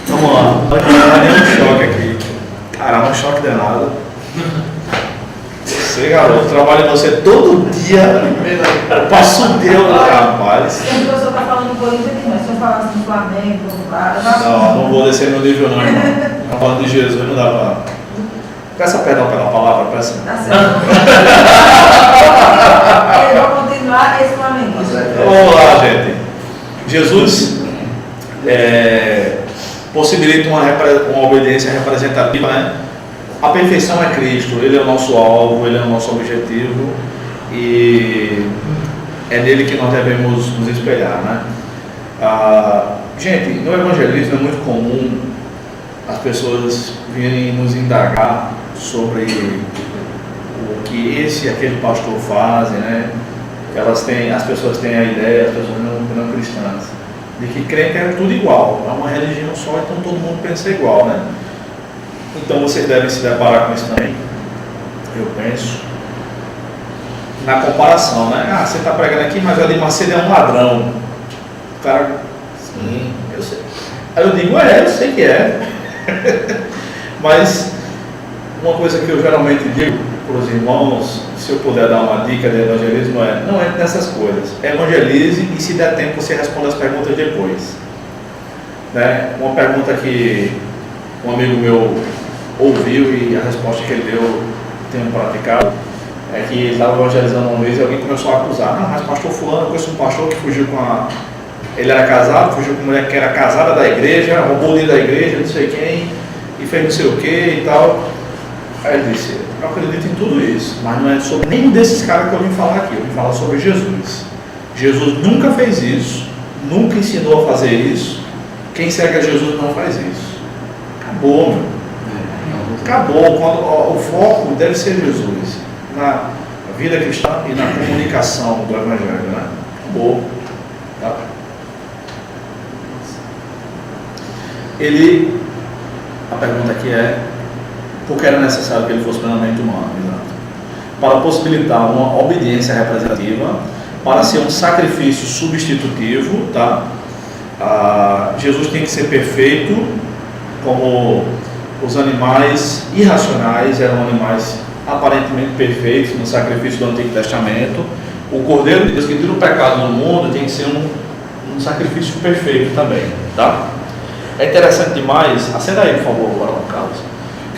Vamos lá. Olha um choque aqui. Caramba, um choque danado. Você, garoto, trabalha em você todo dia. Eu passo o Deus, rapaz. Sempre que o senhor está falando do Corinthians, mas se eu falasse do Flamengo, não vou descer no nível, não, irmão. Tá falando de Jesus, não dá pra. Peça perdão pela palavra, peça. Tá certo. Eu vou continuar esse Flamengo. Vamos lá, gente. Jesus possibilita uma obediência representativa, né? A perfeição é Cristo, Ele é o nosso alvo, Ele é o nosso objetivo e é nele que nós devemos nos espelhar, né? Gente, no evangelismo é muito comum as pessoas virem nos indagar sobre o que esse e aquele pastor fazem, né? As pessoas têm a ideia, as pessoas não cristãs, de que crente é tudo igual, é uma religião só, então todo mundo pensa igual, né? Então vocês devem se deparar com isso também, eu penso, na comparação, né? Você está pregando aqui, mas o Edir Macedo é um ladrão. O cara, sim, eu sei. Aí eu digo: eu sei que é. Mas uma coisa que eu geralmente digo para os irmãos, se eu puder dar uma dica de evangelismo, não entre nessas coisas. Evangelize e, se der tempo, você responde as perguntas depois. Né? Uma pergunta que um amigo meu ouviu e a resposta que ele deu, tenho praticado, é que ele estava evangelizando uma vez e alguém começou a acusar: não, mas pastor fulano, eu conheço um pastor que fugiu com a... Ele era casado, fugiu com uma mulher que era casada da igreja, roubou o dinheiro da igreja, não sei quem, e fez não sei o que e tal. Aí ele disse: eu acredito em tudo isso, mas não é sobre nenhum desses caras que eu vim falar aqui, eu vim falar sobre Jesus. Jesus nunca fez isso, nunca ensinou a fazer isso. Quem segue a Jesus não faz isso. Acabou, meu. Acabou. O foco deve ser Jesus, na vida cristã e na comunicação do Evangelho, né? Acabou. Tá? A pergunta aqui é: por que era necessário que ele fosse plenamente humano? Exato. Para possibilitar uma obediência representativa, para ser um sacrifício substitutivo, tá? Jesus tem que ser perfeito, como os animais irracionais eram animais aparentemente perfeitos no sacrifício do Antigo Testamento. O Cordeiro de Deus que tira o pecado do mundo tem que ser um sacrifício perfeito também, tá? É interessante demais, acenda aí por favor, Barão Carlos,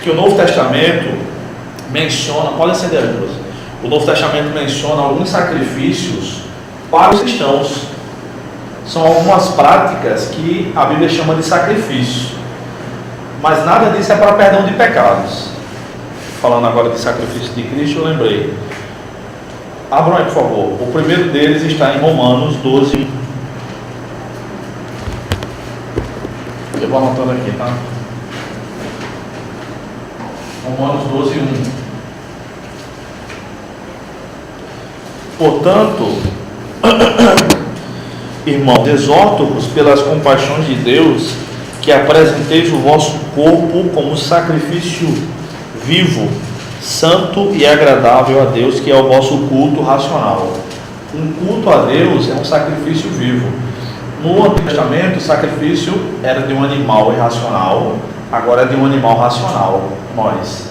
que o Novo Testamento menciona, pode acender as duas, o Novo Testamento menciona alguns sacrifícios para os cristãos. São algumas práticas que a Bíblia chama de sacrifício, mas nada disso é para perdão de pecados. Falando agora de sacrifício de Cristo, eu lembrei. Abram aí por favor, o primeiro deles está em Romanos 12. Eu vou anotando aqui, tá? Romanos 12, 1. Portanto, irmãos, exorto-vos pelas compaixões de Deus, que apresenteis o vosso corpo como sacrifício vivo, santo e agradável a Deus, que é o vosso culto racional. Um culto a Deus é um sacrifício vivo. No Antigo Testamento, o sacrifício era de um animal irracional, agora é de um animal racional. Nós.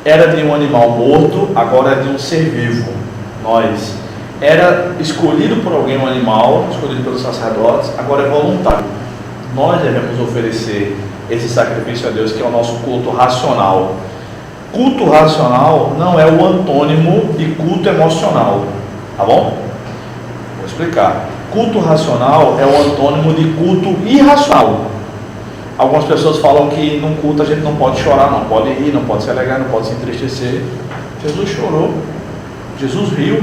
Era de um animal morto, agora é de um ser vivo. Nós. Era escolhido por alguém um animal, escolhido pelos sacerdotes, agora é voluntário. Nós devemos oferecer esse sacrifício a Deus, que é o nosso culto racional. Culto racional não é o antônimo de culto emocional, tá bom? Vou explicar. Culto racional é o antônimo de culto irracional. Algumas pessoas falam que num culto a gente não pode chorar, não pode rir, não pode se alegrar, não pode se entristecer. Jesus chorou, Jesus riu.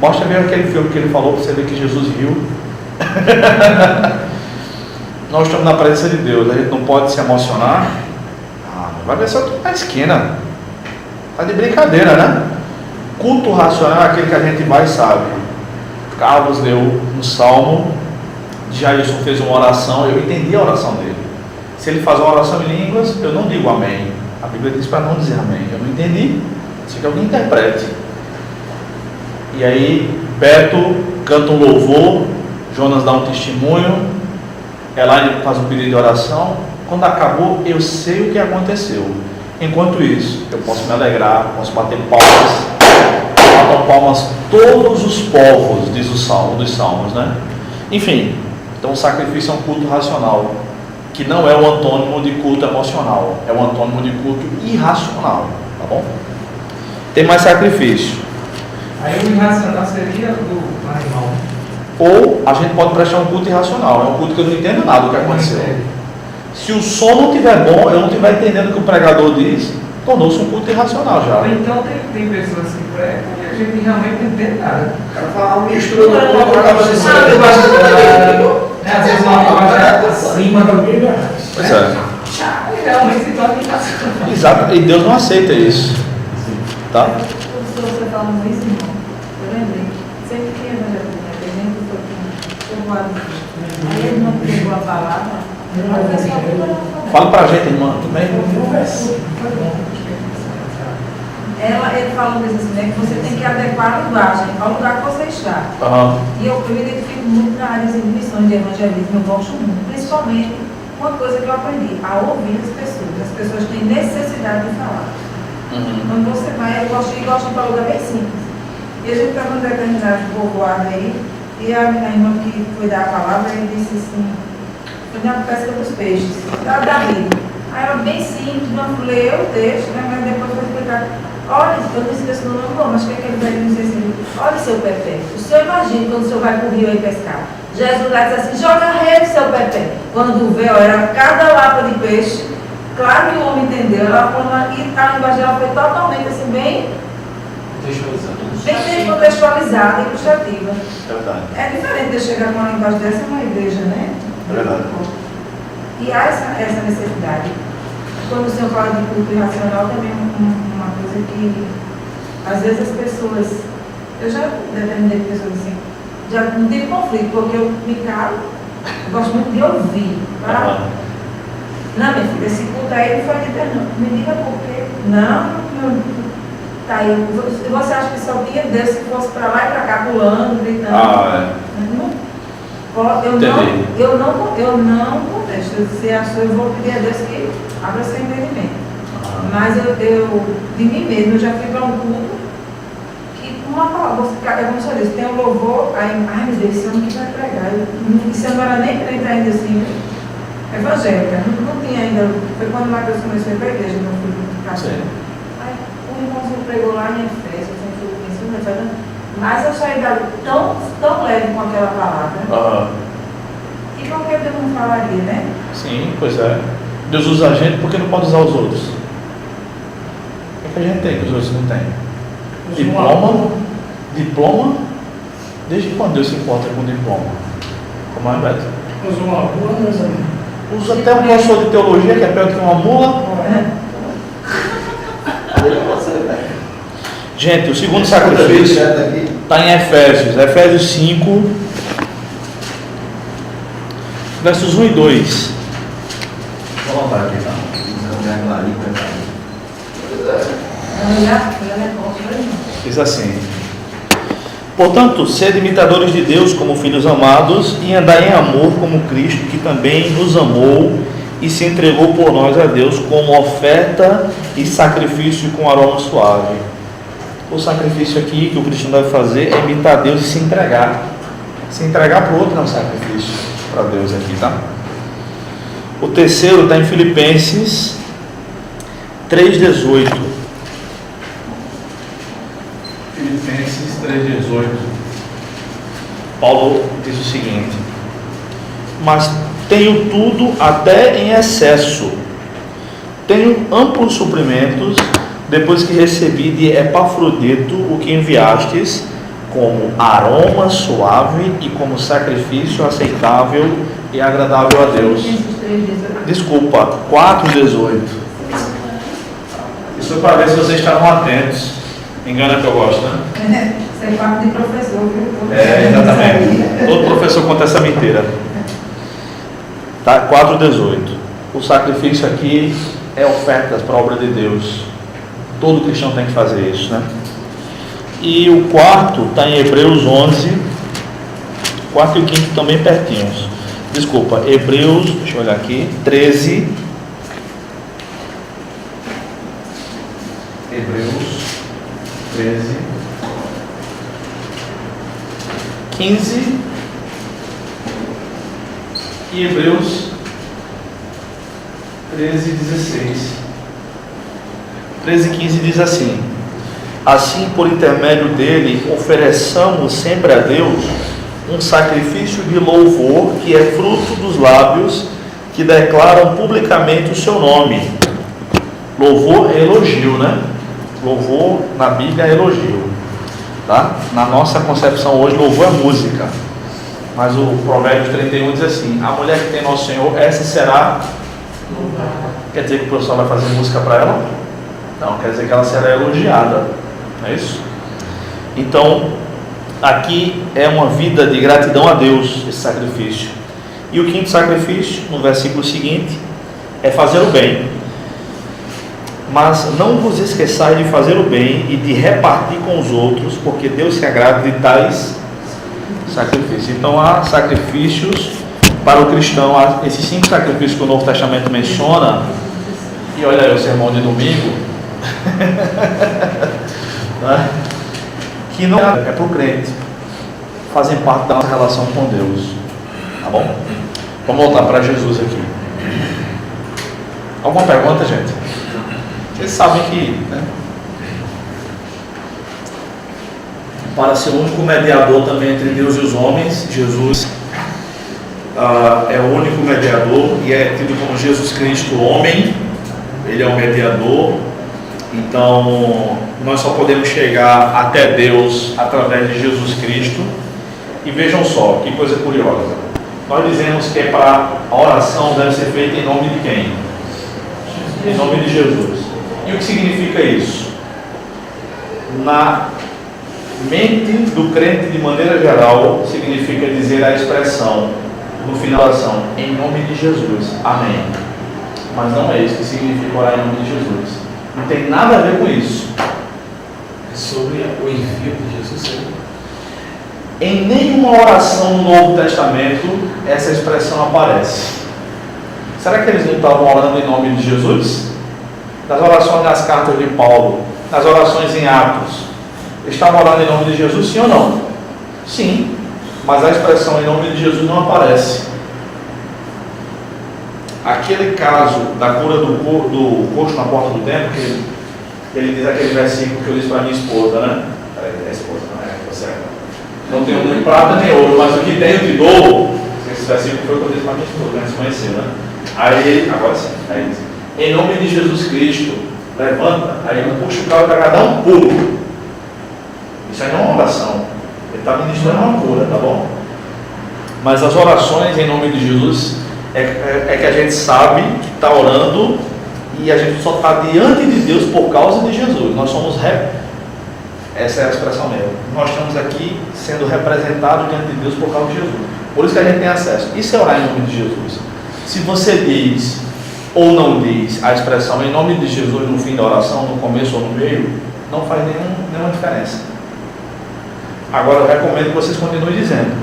Mostra mesmo aquele filme que ele falou para você ver que Jesus riu. Nós estamos na presença de Deus, a gente não pode se emocionar. Vai ver só na esquina. Tá de brincadeira, né? Culto racional é aquele que a gente vai e sabe. Carlos leu um salmo, Jailson fez uma oração, eu entendi a oração dele. Se ele faz uma oração em línguas, eu não digo amém. A Bíblia diz para não dizer amém. Eu não entendi, se que alguém interprete. E aí, Beto canta um louvor, Jonas dá um testemunho, Elaine faz um pedido de oração. Quando acabou, eu sei o que aconteceu. Enquanto isso, eu posso me alegrar, posso bater palmas. Batam palmas todos os povos, diz o Salmo dos Salmos, né? Enfim, então o sacrifício é um culto racional, que não é o antônimo de culto emocional, é o antônimo de culto irracional, tá bom? Tem mais sacrifício. Aí o irracional seria do animal. Ou a gente pode prestar um culto irracional, é um culto que eu não entendo nada do que aconteceu. Se o som não estiver bom, eu não estiver entendendo o que o pregador diz, tornou-se um culto irracional já. Então tem pessoas que pregam e a gente realmente não entende nada. O cara fala uma mistura do povo, eu acho que às vezes uma palavra acima do Bíblia. Pois é. Realmente se torna irracional. Exato, e Deus não aceita isso. Tá? Você falando isso, irmão, eu lembrei. Sempre que evangelizar, tem gente que foi povoado. Aí ele não pegou a palavra. Fala pra gente, irmã, tudo bem? Ele falou assim, né, que você tem que adequar a linguagem ao lugar que você está. E eu me identifico muito na área de missões de evangelismo, eu gosto muito, principalmente uma coisa que eu aprendi, a ouvir as pessoas têm necessidade de falar. Quando você vai, eu gosto de ir para um lugar bem simples. E a gente estava num determinado povoado aí, e a irmã que foi dar a palavra, ele disse assim, foi na pesca dos peixes, da rio. Aí ela bem simples, não leu o texto, né, mas depois foi explicar. Olha, eu não esqueço o nome, mas o que é que ele vai dizer assim? Olha seu Pepe, o senhor imagina quando o senhor vai para o rio aí pescar. Jesus lá diz assim, joga a rede, seu Pepe. Quando vê, ó, era cada lapa de peixe. Claro que o homem entendeu, e a linguagem dela foi totalmente assim, bem contextualizada e ilustrativa. É diferente de chegar com uma linguagem dessa numa igreja, né? É verdade. E há essa necessidade. Quando o senhor fala de culto irracional, também é uma coisa que, às vezes, as pessoas. Eu já determinei pessoas assim, já não tive conflito, porque eu me calo, eu gosto muito de ouvir. Tá? Não, minha filha, esse culto aí não foi determinado. Me diga por quê. Não. Tá aí. Você acha que só tinha Deus se fosse para lá e para cá, pulando, gritando? Eu não contesto. Se achou, eu vou pedir a Deus que abra seu entendimento. Mas eu, de mim mesmo, eu já fui para um culto que com uma palavra, como você disse, tem um louvor, aí, ai meu Deus, esse homem que vai pregar. Isso eu não era nem crente ainda assim, evangélica, não tinha ainda. Foi quando o Matheus começou a ir para a igreja, meu filho muito cachorro. Aí o irmãozinho pregou lá em Efésios, mas eu saí dali tão leve com aquela palavra. E por que Deus não falaria, né? Sim, pois é. Deus usa a gente porque não pode usar os outros. O que a gente tem que os outros não têm? Diploma? Desde quando Deus se importa com diploma? Como é, Beto? Usa uma mula, meus amigos. Usa até um professor de teologia que é pior que uma mula. Gente, o segundo sacrifício está em Efésios 5, versos 1 e 2. Vou anotar aqui, tá? Diz assim: portanto, sede imitadores de Deus como filhos amados, e andai em amor como Cristo, que também nos amou e se entregou por nós a Deus como oferta e sacrifício com aroma suave. O sacrifício aqui que o cristão deve fazer é imitar Deus e se entregar. Se entregar para o outro é um sacrifício para Deus aqui, tá? O terceiro está em Filipenses 3,18. Filipenses 3,18. Paulo diz o seguinte: mas tenho tudo até em excesso, tenho amplos suprimentos, depois que recebi de Epafrodito o que enviastes, como aroma suave e como sacrifício aceitável e agradável a Deus. Desculpa, 4,18. Isso para ver se vocês estavam atentos. Engana que eu gosto, né? Você é parte de professor, viu? Exatamente. Todo professor conta essa mentira. Tá? 4,18. O sacrifício aqui é ofertas para a obra de Deus. Todo cristão tem que fazer isso, né? E o quarto está em Hebreus 11. O quarto e o quinto também pertinhos. Desculpa, Hebreus, deixa eu olhar aqui, 13. Hebreus 13, 15 e Hebreus 13, 16. 13 e 15 diz assim: assim, por intermédio dele, ofereçamos sempre a Deus um sacrifício de louvor, que é fruto dos lábios que declaram publicamente o seu nome. Louvor é elogio, né? Louvor na Bíblia é elogio, tá? Na nossa concepção hoje, louvor é música. Mas o Provérbios 31 diz assim: a mulher que tem nosso Senhor, essa será louvada. Quer dizer que o professor vai fazer música para ela? Não, quer dizer que ela será elogiada. Não é isso? Então, aqui é uma vida de gratidão a Deus, esse sacrifício. E o quinto sacrifício, no versículo seguinte, é fazer o bem. Mas não vos esqueçais de fazer o bem e de repartir com os outros, porque Deus se agrada de tais sacrifícios. Então há sacrifícios para o cristão, há esses 5 sacrifícios que o Novo Testamento menciona. E olha aí o sermão de domingo. Que não é para o crente, fazem parte da nossa relação com Deus. Tá bom? Vamos voltar para Jesus aqui. Alguma pergunta, gente? Vocês sabem que, né, para ser o único mediador também entre Deus e os homens, Jesus é o único mediador e é tido como Jesus Cristo homem. Ele é o mediador. Então nós só podemos chegar até Deus através de Jesus Cristo. E vejam só que coisa curiosa, nós dizemos que a oração deve ser feita em nome de quem? Em nome de Jesus. E o que significa isso? Na mente do crente, de maneira geral, significa dizer a expressão no final da oração: em nome de Jesus, amém. Mas não é isso que significa orar em nome de Jesus. Não tem nada a ver com isso. É sobre o envio de Jesus. Em nenhuma oração no Novo Testamento essa expressão aparece. Será que eles não estavam orando em nome de Jesus? Nas orações das cartas de Paulo, nas orações em Atos, estavam orando em nome de Jesus, sim ou não? Sim, mas a expressão em nome de Jesus não aparece. Aquele caso da cura do coxo na porta do templo, que ele diz aquele versículo que eu disse para minha esposa, né? É a esposa, não é? Tá certo. Não tenho nem prata nem ouro, mas o que tenho te dou. Esse versículo foi o que eu disse para minha esposa, antes de conhecer, né? Aí, agora sim, aí diz: em nome de Jesus Cristo, levanta. Aí ele puxa o carro para dá um pulo. Isso aí não é uma oração. Ele está ministrando uma cura, tá bom? Mas as orações em nome de Jesus é que a gente sabe que está orando e a gente só está diante de Deus por causa de Jesus. Nós somos essa é a expressão mesmo. Nós estamos aqui sendo representados diante de Deus por causa de Jesus. Por isso que a gente tem acesso. Isso é orar em nome de Jesus. Se você diz ou não diz a expressão em nome de Jesus no fim da oração, no começo ou no meio, não faz nenhuma diferença. Agora eu recomendo que vocês continuem dizendo.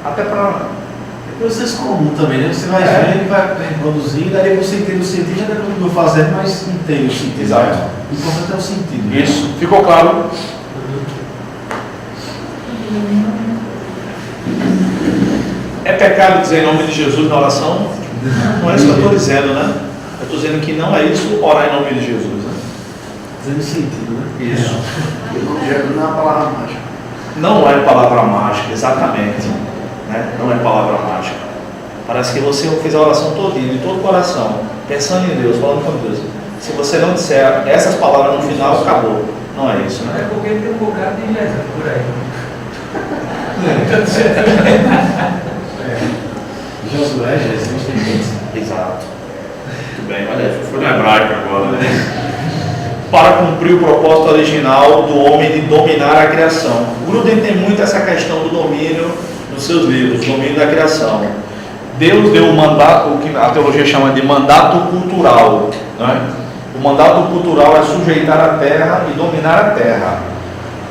Até para... Processo comum também, né? Você vai vendo, vai reproduzindo, aí você entende o sentido, já continua fazendo, mas entende o sentido. Exato. O importante é o sentido. Né? Isso. Ficou claro? É pecado dizer em nome de Jesus na oração? Não é isso que eu estou dizendo, né? Eu estou dizendo que não é isso orar em nome de Jesus, né? Dizendo sentido, né? Isso. E o nome de Jesus não é uma palavra mágica. Não é palavra mágica, exatamente. Né? Não é palavra mágica. Parece que você fez a oração todinha, de todo o coração, pensando em Deus, falando com Deus. Se você não disser essas palavras no final, acabou. Não é isso, né? É porque tem um bocado de Jesus por aí. Josué, Jesus, tem gente. Exato. Muito bem, olha, foi no hebraico agora, né? Para cumprir o propósito original do homem de dominar a criação. O Gruden tem muito essa questão do domínio nos seus livros, o domínio da criação. Deus deu um mandato, o que a teologia chama de mandato cultural, né? O mandato cultural é sujeitar a terra e dominar a terra.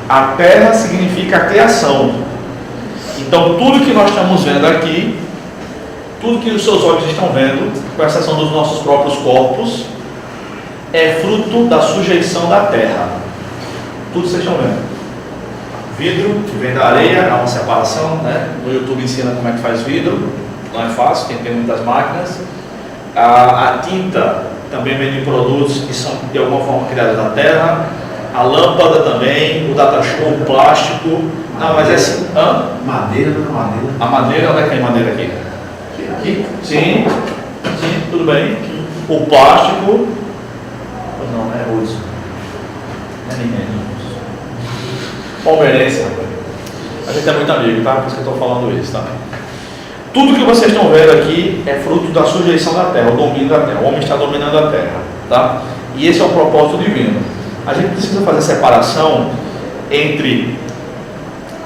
A terra significa a criação. Então tudo que nós estamos vendo aqui, tudo que os seus olhos estão vendo, com exceção dos nossos próprios corpos, é fruto da sujeição da terra. Tudo vocês estão vendo. Vidro, que vem da areia, há uma separação, né? No YouTube ensina como é que faz vidro, não é fácil, tem muitas máquinas. A tinta também vem de produtos que são de alguma forma criados da terra. A lâmpada também, o datashow, o plástico. Não, mas é assim. Madeira, não é madeira. A madeira, onde é que tem madeira aqui? Aqui? Sim, sim, tudo bem. O plástico. Não, é uso. Não é ninguém. Palmeirense, rapaz. A gente é muito amigo, tá? Por isso que eu estou falando isso também. Tudo que vocês estão vendo aqui é fruto da sujeição da terra, o domínio da terra. O homem está dominando a terra, tá? E esse é o propósito divino. A gente precisa fazer separação entre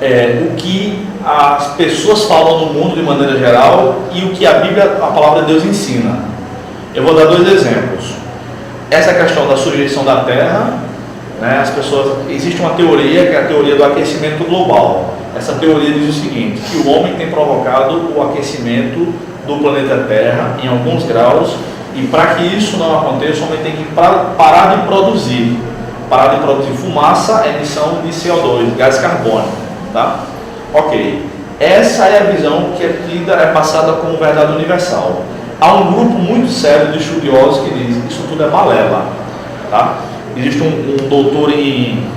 o que as pessoas falam no mundo de maneira geral e o que a Bíblia, a palavra de Deus ensina. Eu vou dar 2 exemplos. Essa questão da sujeição da terra, né, as pessoas, existe uma teoria que é a teoria do aquecimento global. Essa teoria diz o seguinte, que o homem tem provocado o aquecimento do planeta Terra em alguns graus, e para que isso não aconteça, o homem tem que parar de produzir fumaça, emissão de CO2, gás carbônico, tá? Ok. Essa é a visão que é passada como verdade universal. Há um grupo muito sério de estudiosos que diz que isso tudo é balela, tá? Existe um doutor em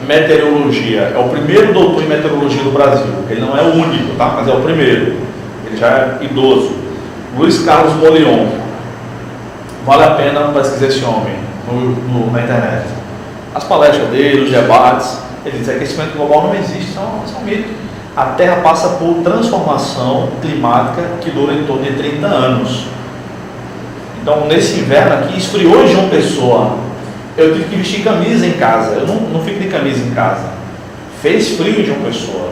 meteorologia, é o primeiro doutor em meteorologia do Brasil. Ele não é o único, tá? Mas é o primeiro. Ele já é idoso. Luiz Carlos Molion. Vale a pena pesquisar esse homem na internet. As palestras dele, os debates, ele diz que aquecimento global não existe, isso é um mito. A Terra passa por transformação climática que dura em torno de 30 anos. Então, nesse inverno aqui, esfriou de uma pessoa. Eu tive que vestir camisa em casa. Eu não fico de camisa em casa. Fez frio de uma pessoa.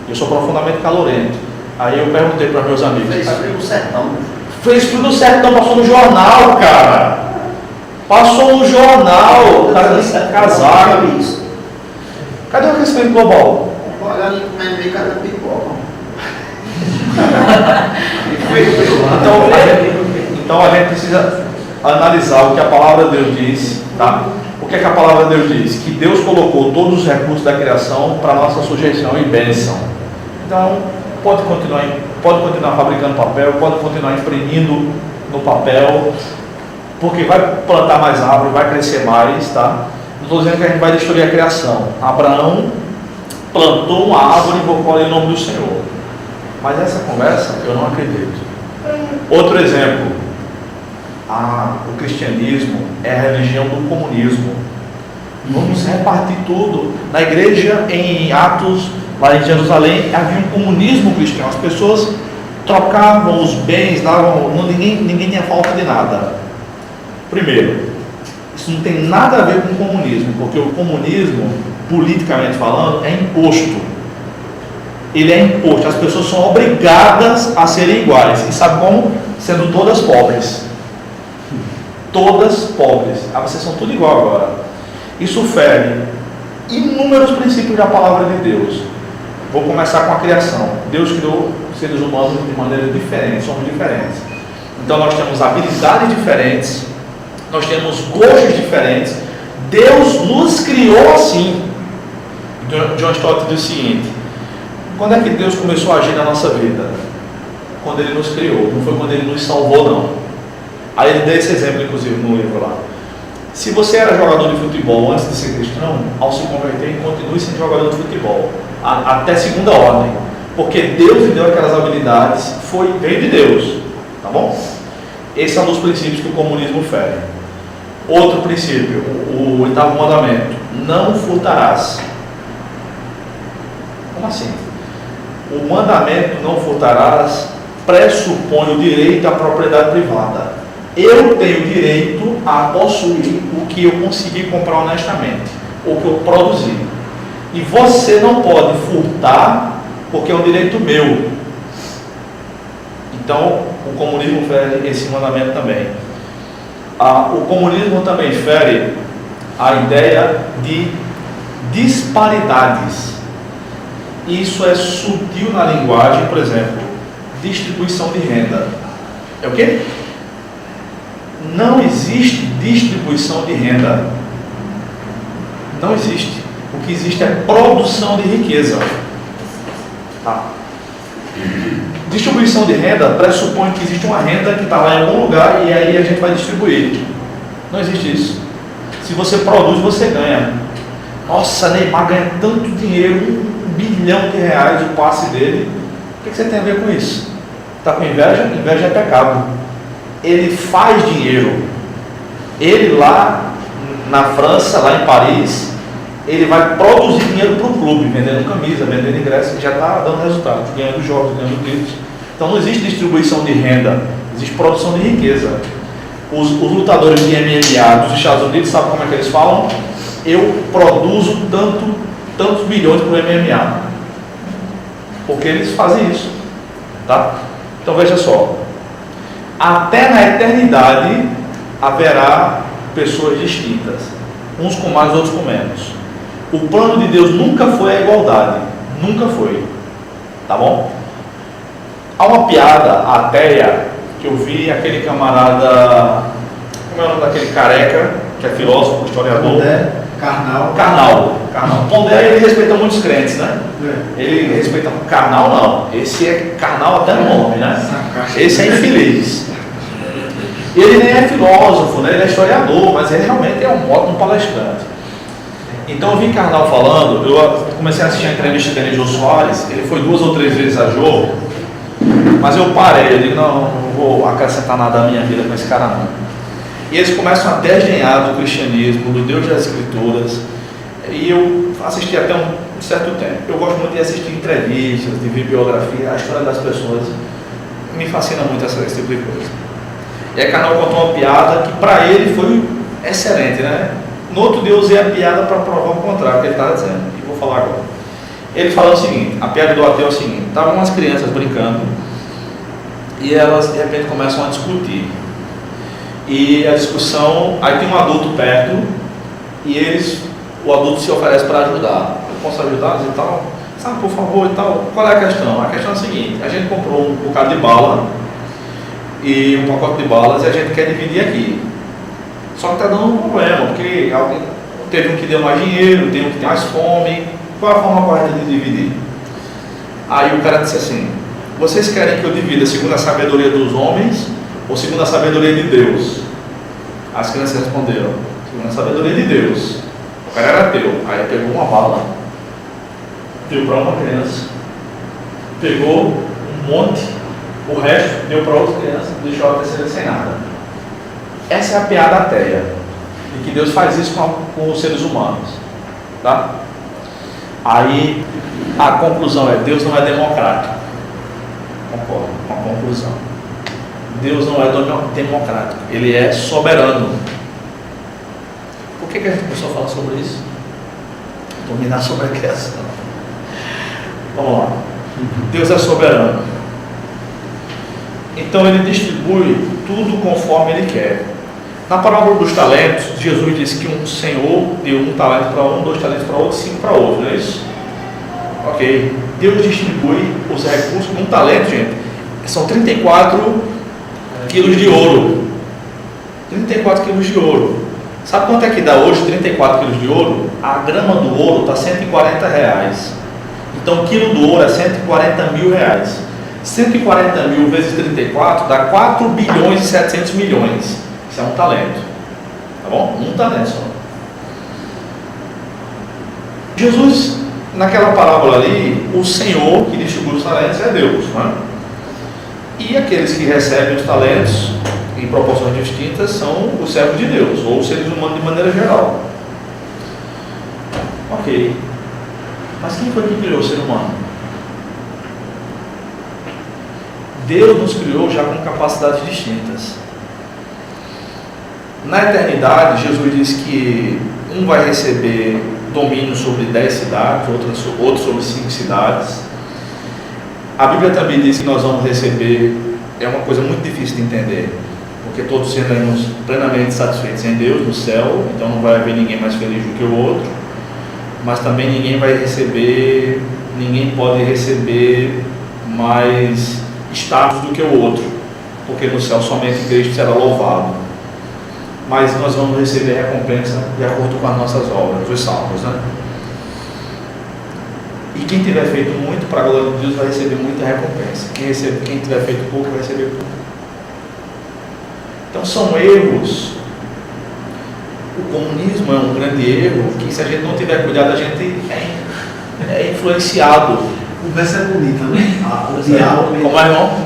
Eu sou profundamente calorento. Aí eu perguntei para meus amigos. Fez frio no sertão. Fez frio no sertão, passou no jornal, cara. Passou no jornal. Cara, casaco. Cadê o aquecimento global? Olha ali comendo meio cada pipoca. Então a gente precisa analisar o que a palavra de Deus diz, tá? O que é que a palavra de Deus diz? Que Deus colocou todos os recursos da criação para nossa sujeição e bênção. Então, pode continuar fabricando papel, pode continuar imprimindo no papel, porque vai plantar mais árvore, vai crescer mais, tá? Não estou dizendo que a gente vai destruir a criação. Abraão plantou uma árvore e invocou em nome do Senhor. Mas essa conversa eu não acredito. Outro exemplo, o cristianismo é a religião do comunismo. Vamos repartir tudo. Na igreja, em Atos, lá em Jerusalém, havia um comunismo cristão. As pessoas trocavam os bens, ninguém tinha falta de nada. Primeiro, isso não tem nada a ver com o comunismo, porque o comunismo, politicamente falando, é imposto. Ele é imposto. As pessoas são obrigadas a serem iguais. E sabe como? Sendo todas pobres. Todas pobres. Vocês são tudo igual agora. Isso fere inúmeros princípios da palavra de Deus. Vou começar com a criação. Deus criou seres humanos de maneira diferente, somos diferentes. Então nós temos habilidades diferentes, nós temos gostos diferentes. Deus nos criou assim. John Stott diz o seguinte: quando é que Deus começou a agir na nossa vida? Quando Ele nos criou, não foi quando Ele nos salvou, não. Aí ele deu esse exemplo, inclusive, no livro lá. Se você era jogador de futebol antes de ser cristão, ao se converter, continue sendo jogador de futebol, até segunda ordem, porque Deus lhe deu aquelas habilidades, veio de Deus, tá bom? Esse é um dos princípios que o comunismo fere. Outro princípio, o 8º mandamento: não furtarás. Como assim? O mandamento não furtarás pressupõe o direito à propriedade privada. Eu tenho direito a possuir o que eu consegui comprar honestamente, o que eu produzi. E você não pode furtar, porque é um direito meu. Então, o comunismo fere esse mandamento também. O comunismo também fere a ideia de disparidades. Isso é sutil na linguagem. Por exemplo, distribuição de renda. É o quê? Não existe distribuição de renda. Não existe. O que existe é produção de riqueza. Tá. Distribuição de renda pressupõe que existe uma renda que está lá em algum lugar e aí a gente vai distribuir. Não existe isso. Se você produz, você ganha. Nossa, Neymar ganha tanto dinheiro, R$1 bilhão o passe dele. O que você tem a ver com isso? Está com inveja? Inveja é pecado. Ele faz dinheiro. Ele lá na França, lá em Paris, ele vai produzir dinheiro para o clube, vendendo camisa, vendendo ingresso, já está dando resultado, ganhando jogos, ganhando títulos. Então não existe distribuição de renda, existe produção de riqueza. Os lutadores de MMA dos Estados Unidos, sabe como é que eles falam? Eu produzo tantos bilhões para o MMA. Porque eles fazem isso. Tá? Então veja só. Até na eternidade haverá pessoas distintas, uns com mais, outros com menos. O plano de Deus nunca foi a igualdade, nunca foi, tá bom? Há uma piada ateia que eu vi aquele camarada, como é o nome daquele careca que é filósofo, historiador? Karnal. Pondé, ele respeita muitos crentes, né? Ele respeita Karnal, não. Esse é Karnal até no nome, né? Esse é infeliz. Ele nem é filósofo, né? Ele é historiador, mas ele realmente é um ótimo palestrante. Então eu vi Karnal falando, eu comecei a assistir a entrevista dele em Jô Soares, ele foi 2 ou 3 vezes a Jô, mas eu parei, eu digo, não vou acrescentar nada à minha vida com esse cara não. E eles começam a desdenhar do cristianismo, do Deus das Escrituras, e eu assisti até um certo tempo. Eu gosto muito de assistir entrevistas, de ver biografia, a história das pessoas, me fascina muito esse tipo de coisa. E a Karnal contou uma piada que para ele foi excelente, né? No outro dia eu usei a piada para provar o contrário, que ele estava dizendo, e vou falar agora. Ele falou o seguinte, a piada do ateu é o seguinte: estavam umas crianças brincando, e elas de repente começam a discutir. E a discussão, aí tem um adulto perto, e o adulto se oferece para ajudar. Eu posso ajudar e tal? Sabe, por favor e tal. Qual é a questão? A questão é a seguinte: a gente comprou um bocado de bala, e um pacote de balas, e a gente quer dividir aqui. Só que está dando um problema, porque teve um que deu mais dinheiro, tem um que tem mais fome. Qual é a forma correta de dividir? Aí o cara disse assim: vocês querem que eu divida segundo a sabedoria dos homens ou segundo a sabedoria de Deus? As crianças responderam: segundo a sabedoria de Deus. O cara era ateu. Aí pegou uma bala, deu para uma criança, pegou um monte, o resto deu para outra criança, deixou a terceira sem nada. Essa é a piada ateia, e que Deus faz isso com os seres humanos, tá? Aí a conclusão é: Deus não é democrático. Concordo com a conclusão. Deus não é democrático, Ele é soberano. Por que a gente começou a falar sobre isso? Dominar sobre a criação. Vamos lá. Deus é soberano. Então Ele distribui tudo conforme Ele quer. Na parábola dos talentos, Jesus disse que um senhor deu um talento para um, 2 talentos para outro, 5 para outro, não é isso? Ok. Deus distribui os recursos. Um talento, gente, são 34 quilos de ouro. 34 quilos de ouro. Sabe quanto é que dá hoje 34 quilos de ouro? A grama do ouro está R$140. Então o quilo do ouro é R$140 mil. 140 mil vezes 34 dá 4 bilhões e 700 milhões. Isso é um talento. Tá bom? Um talento só. Jesus, naquela parábola ali, o Senhor que distribui os talentos é Deus, não é? E aqueles que recebem os talentos em proporções distintas são os servos de Deus, ou os seres humanos de maneira geral. Ok. Mas quem foi que criou o ser humano? Deus nos criou já com capacidades distintas. Na eternidade, Jesus disse que um vai receber domínio sobre 10 cidades, outro sobre 5 cidades. A Bíblia também diz que nós vamos receber, é uma coisa muito difícil de entender, porque todos seremos plenamente satisfeitos em Deus, no céu, então não vai haver ninguém mais feliz do que o outro, mas também ninguém pode receber mais status do que o outro, porque no céu somente Cristo será louvado. Mas nós vamos receber recompensa de acordo com as nossas obras, os salvos, né? E quem tiver feito muito para a glória de Deus vai receber muita recompensa. Quem tiver feito pouco vai receber pouco. Então são erros. O comunismo é um grande erro que, se a gente não tiver cuidado, a gente é influenciado. A conversa é bonita, né? O diálogo. Como é, irmão?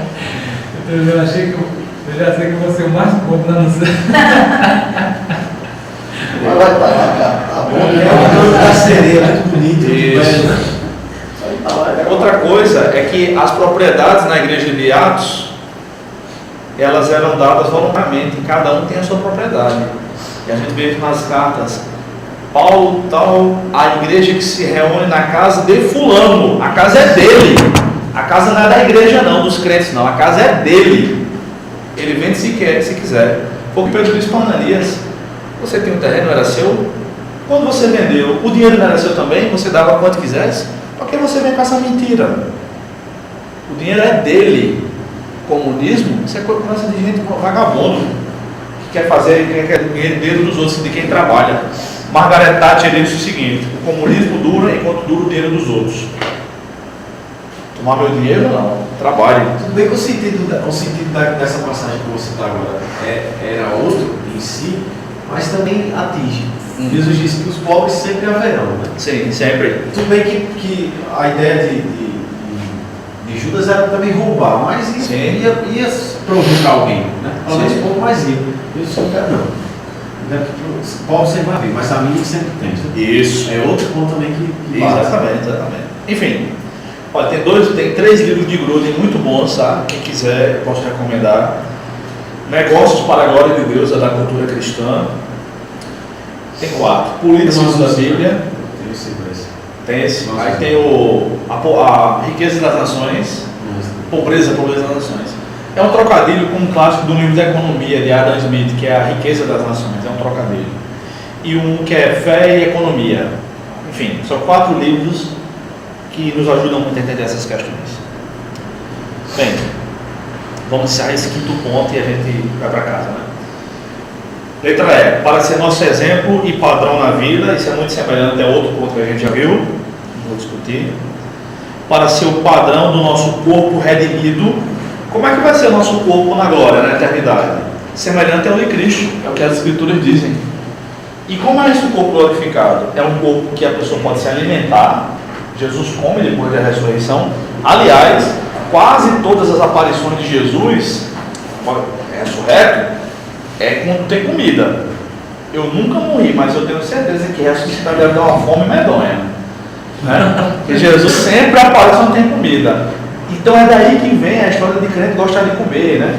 Eu já sei que eu vou ser o mais pobre na nossa. Tá bom. A sereia é muito bonita. Isso. Outra coisa é que as propriedades na igreja de Atos, elas eram dadas voluntariamente, cada um tem a sua propriedade. E a gente vê nas cartas: Paulo, tal, a igreja que se reúne na casa de fulano, a casa é dele. A casa não é da igreja não, dos crentes não, a casa é dele. Ele vende se quer, se quiser. Foi o que Pedro disse para Ananias: você tem um terreno, era seu? Quando você vendeu, o dinheiro não era seu também? Você dava quanto quisesse? Por que você vem com essa mentira? O dinheiro é dele. Comunismo, isso é coisa de gente vagabundo, que quer dinheiro dos outros, de quem trabalha. Margaret Thatcher disse o seguinte: o comunismo dura enquanto dura o dinheiro dos outros. Tomar meu dinheiro, não. Trabalhe. Tudo bem que o sentido dessa passagem que você está agora era outro em si, mas também atinge. Jesus disse que os pobres sempre haverão, né? Sim, sempre. Tudo bem que a ideia de Judas era também roubar, mas ia provocar alguém, né? Talvez pouco mais ia. Jesus não quer não. Pobre sempre vai haver, mas amigo sempre tem. Isso. É outro ponto também que exatamente. Enfim. Olha, tem 3 livros de Gruden muito bons, tá? Quem quiser, eu posso recomendar. Negócios para a Glória de Deus, é da cultura cristã. Tem 4. Políticos da Bíblia. Tem esse. Aí tem a Riqueza das Nações. Pobreza das Nações. É um trocadilho com um clássico do livro de economia de Adam Smith, que é A Riqueza das Nações. É um trocadilho. E um que é Fé e Economia. Enfim, são 4 livros que nos ajudam muito a entender essas questões. Bem, vamos encerrar esse 5º ponto e a gente vai para casa, né? Letra E, para ser nosso exemplo e padrão na vida, isso é muito semelhante a outro ponto que a gente já viu, não vou discutir. Para ser o padrão do nosso corpo redimido. Como é que vai ser o nosso corpo na glória, na eternidade? Semelhante ao de Cristo, é o que as Escrituras dizem. E como é esse corpo glorificado? É um corpo que a pessoa pode se alimentar, Jesus come depois da ressurreição. Aliás, quase todas as aparições de Jesus, ressurreto, quando tem comida. Eu nunca morri, mas eu tenho certeza que ressuscitar deve dar uma fome medonha, né? Porque Jesus sempre aparece quando tem comida. Então é daí que vem a história de crente gostar de comer, né?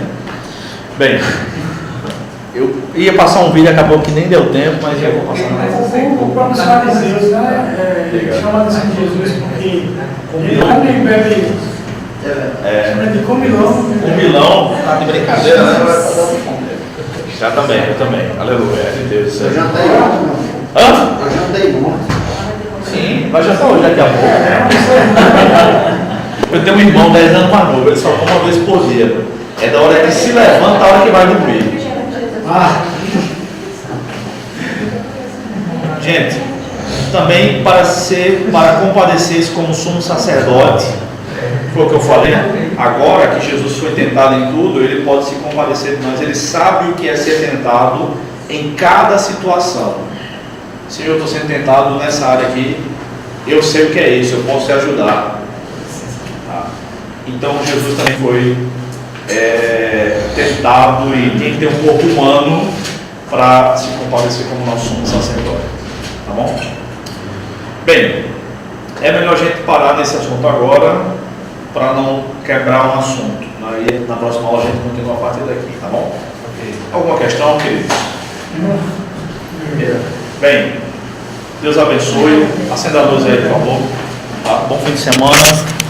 Bem, eu ia passar um vídeo, acabou que nem deu tempo, mas eu vou passar mais. O próprio fariseus, né, chama a atenção de Jesus porque ele come e bebe. Chama de comilão. Comilão, tá de brincadeira, né? Já também, eu também. Aleluia, de Deus. Eu jantei ontem. Hã? Eu jantei ontem. Sim, vai jantar hoje daqui a pouco, né? Eu tenho um irmão 10 anos mais novo, ele só come uma vez por dia. É da hora que se levanta, a hora que vai dormir. Gente, também para compadecer como sumo sacerdote, foi o que eu falei, agora que Jesus foi tentado em tudo, ele pode se compadecer de nós, ele sabe o que é ser tentado em cada situação. Se eu estou sendo tentado nessa área aqui, eu sei o que é isso, eu posso te ajudar. Tá? Então Jesus também foi tentado e tem que ter um corpo humano para se compadecer como nós somos sacerdotes. Tá bom? Bem, é melhor a gente parar nesse assunto agora para não quebrar um assunto. Aí na próxima aula a gente continua a partir daqui, tá bom? Okay. Alguma questão, queridos? Bem, Deus abençoe. Acenda a luz aí, por favor. Tá? Bom fim de semana.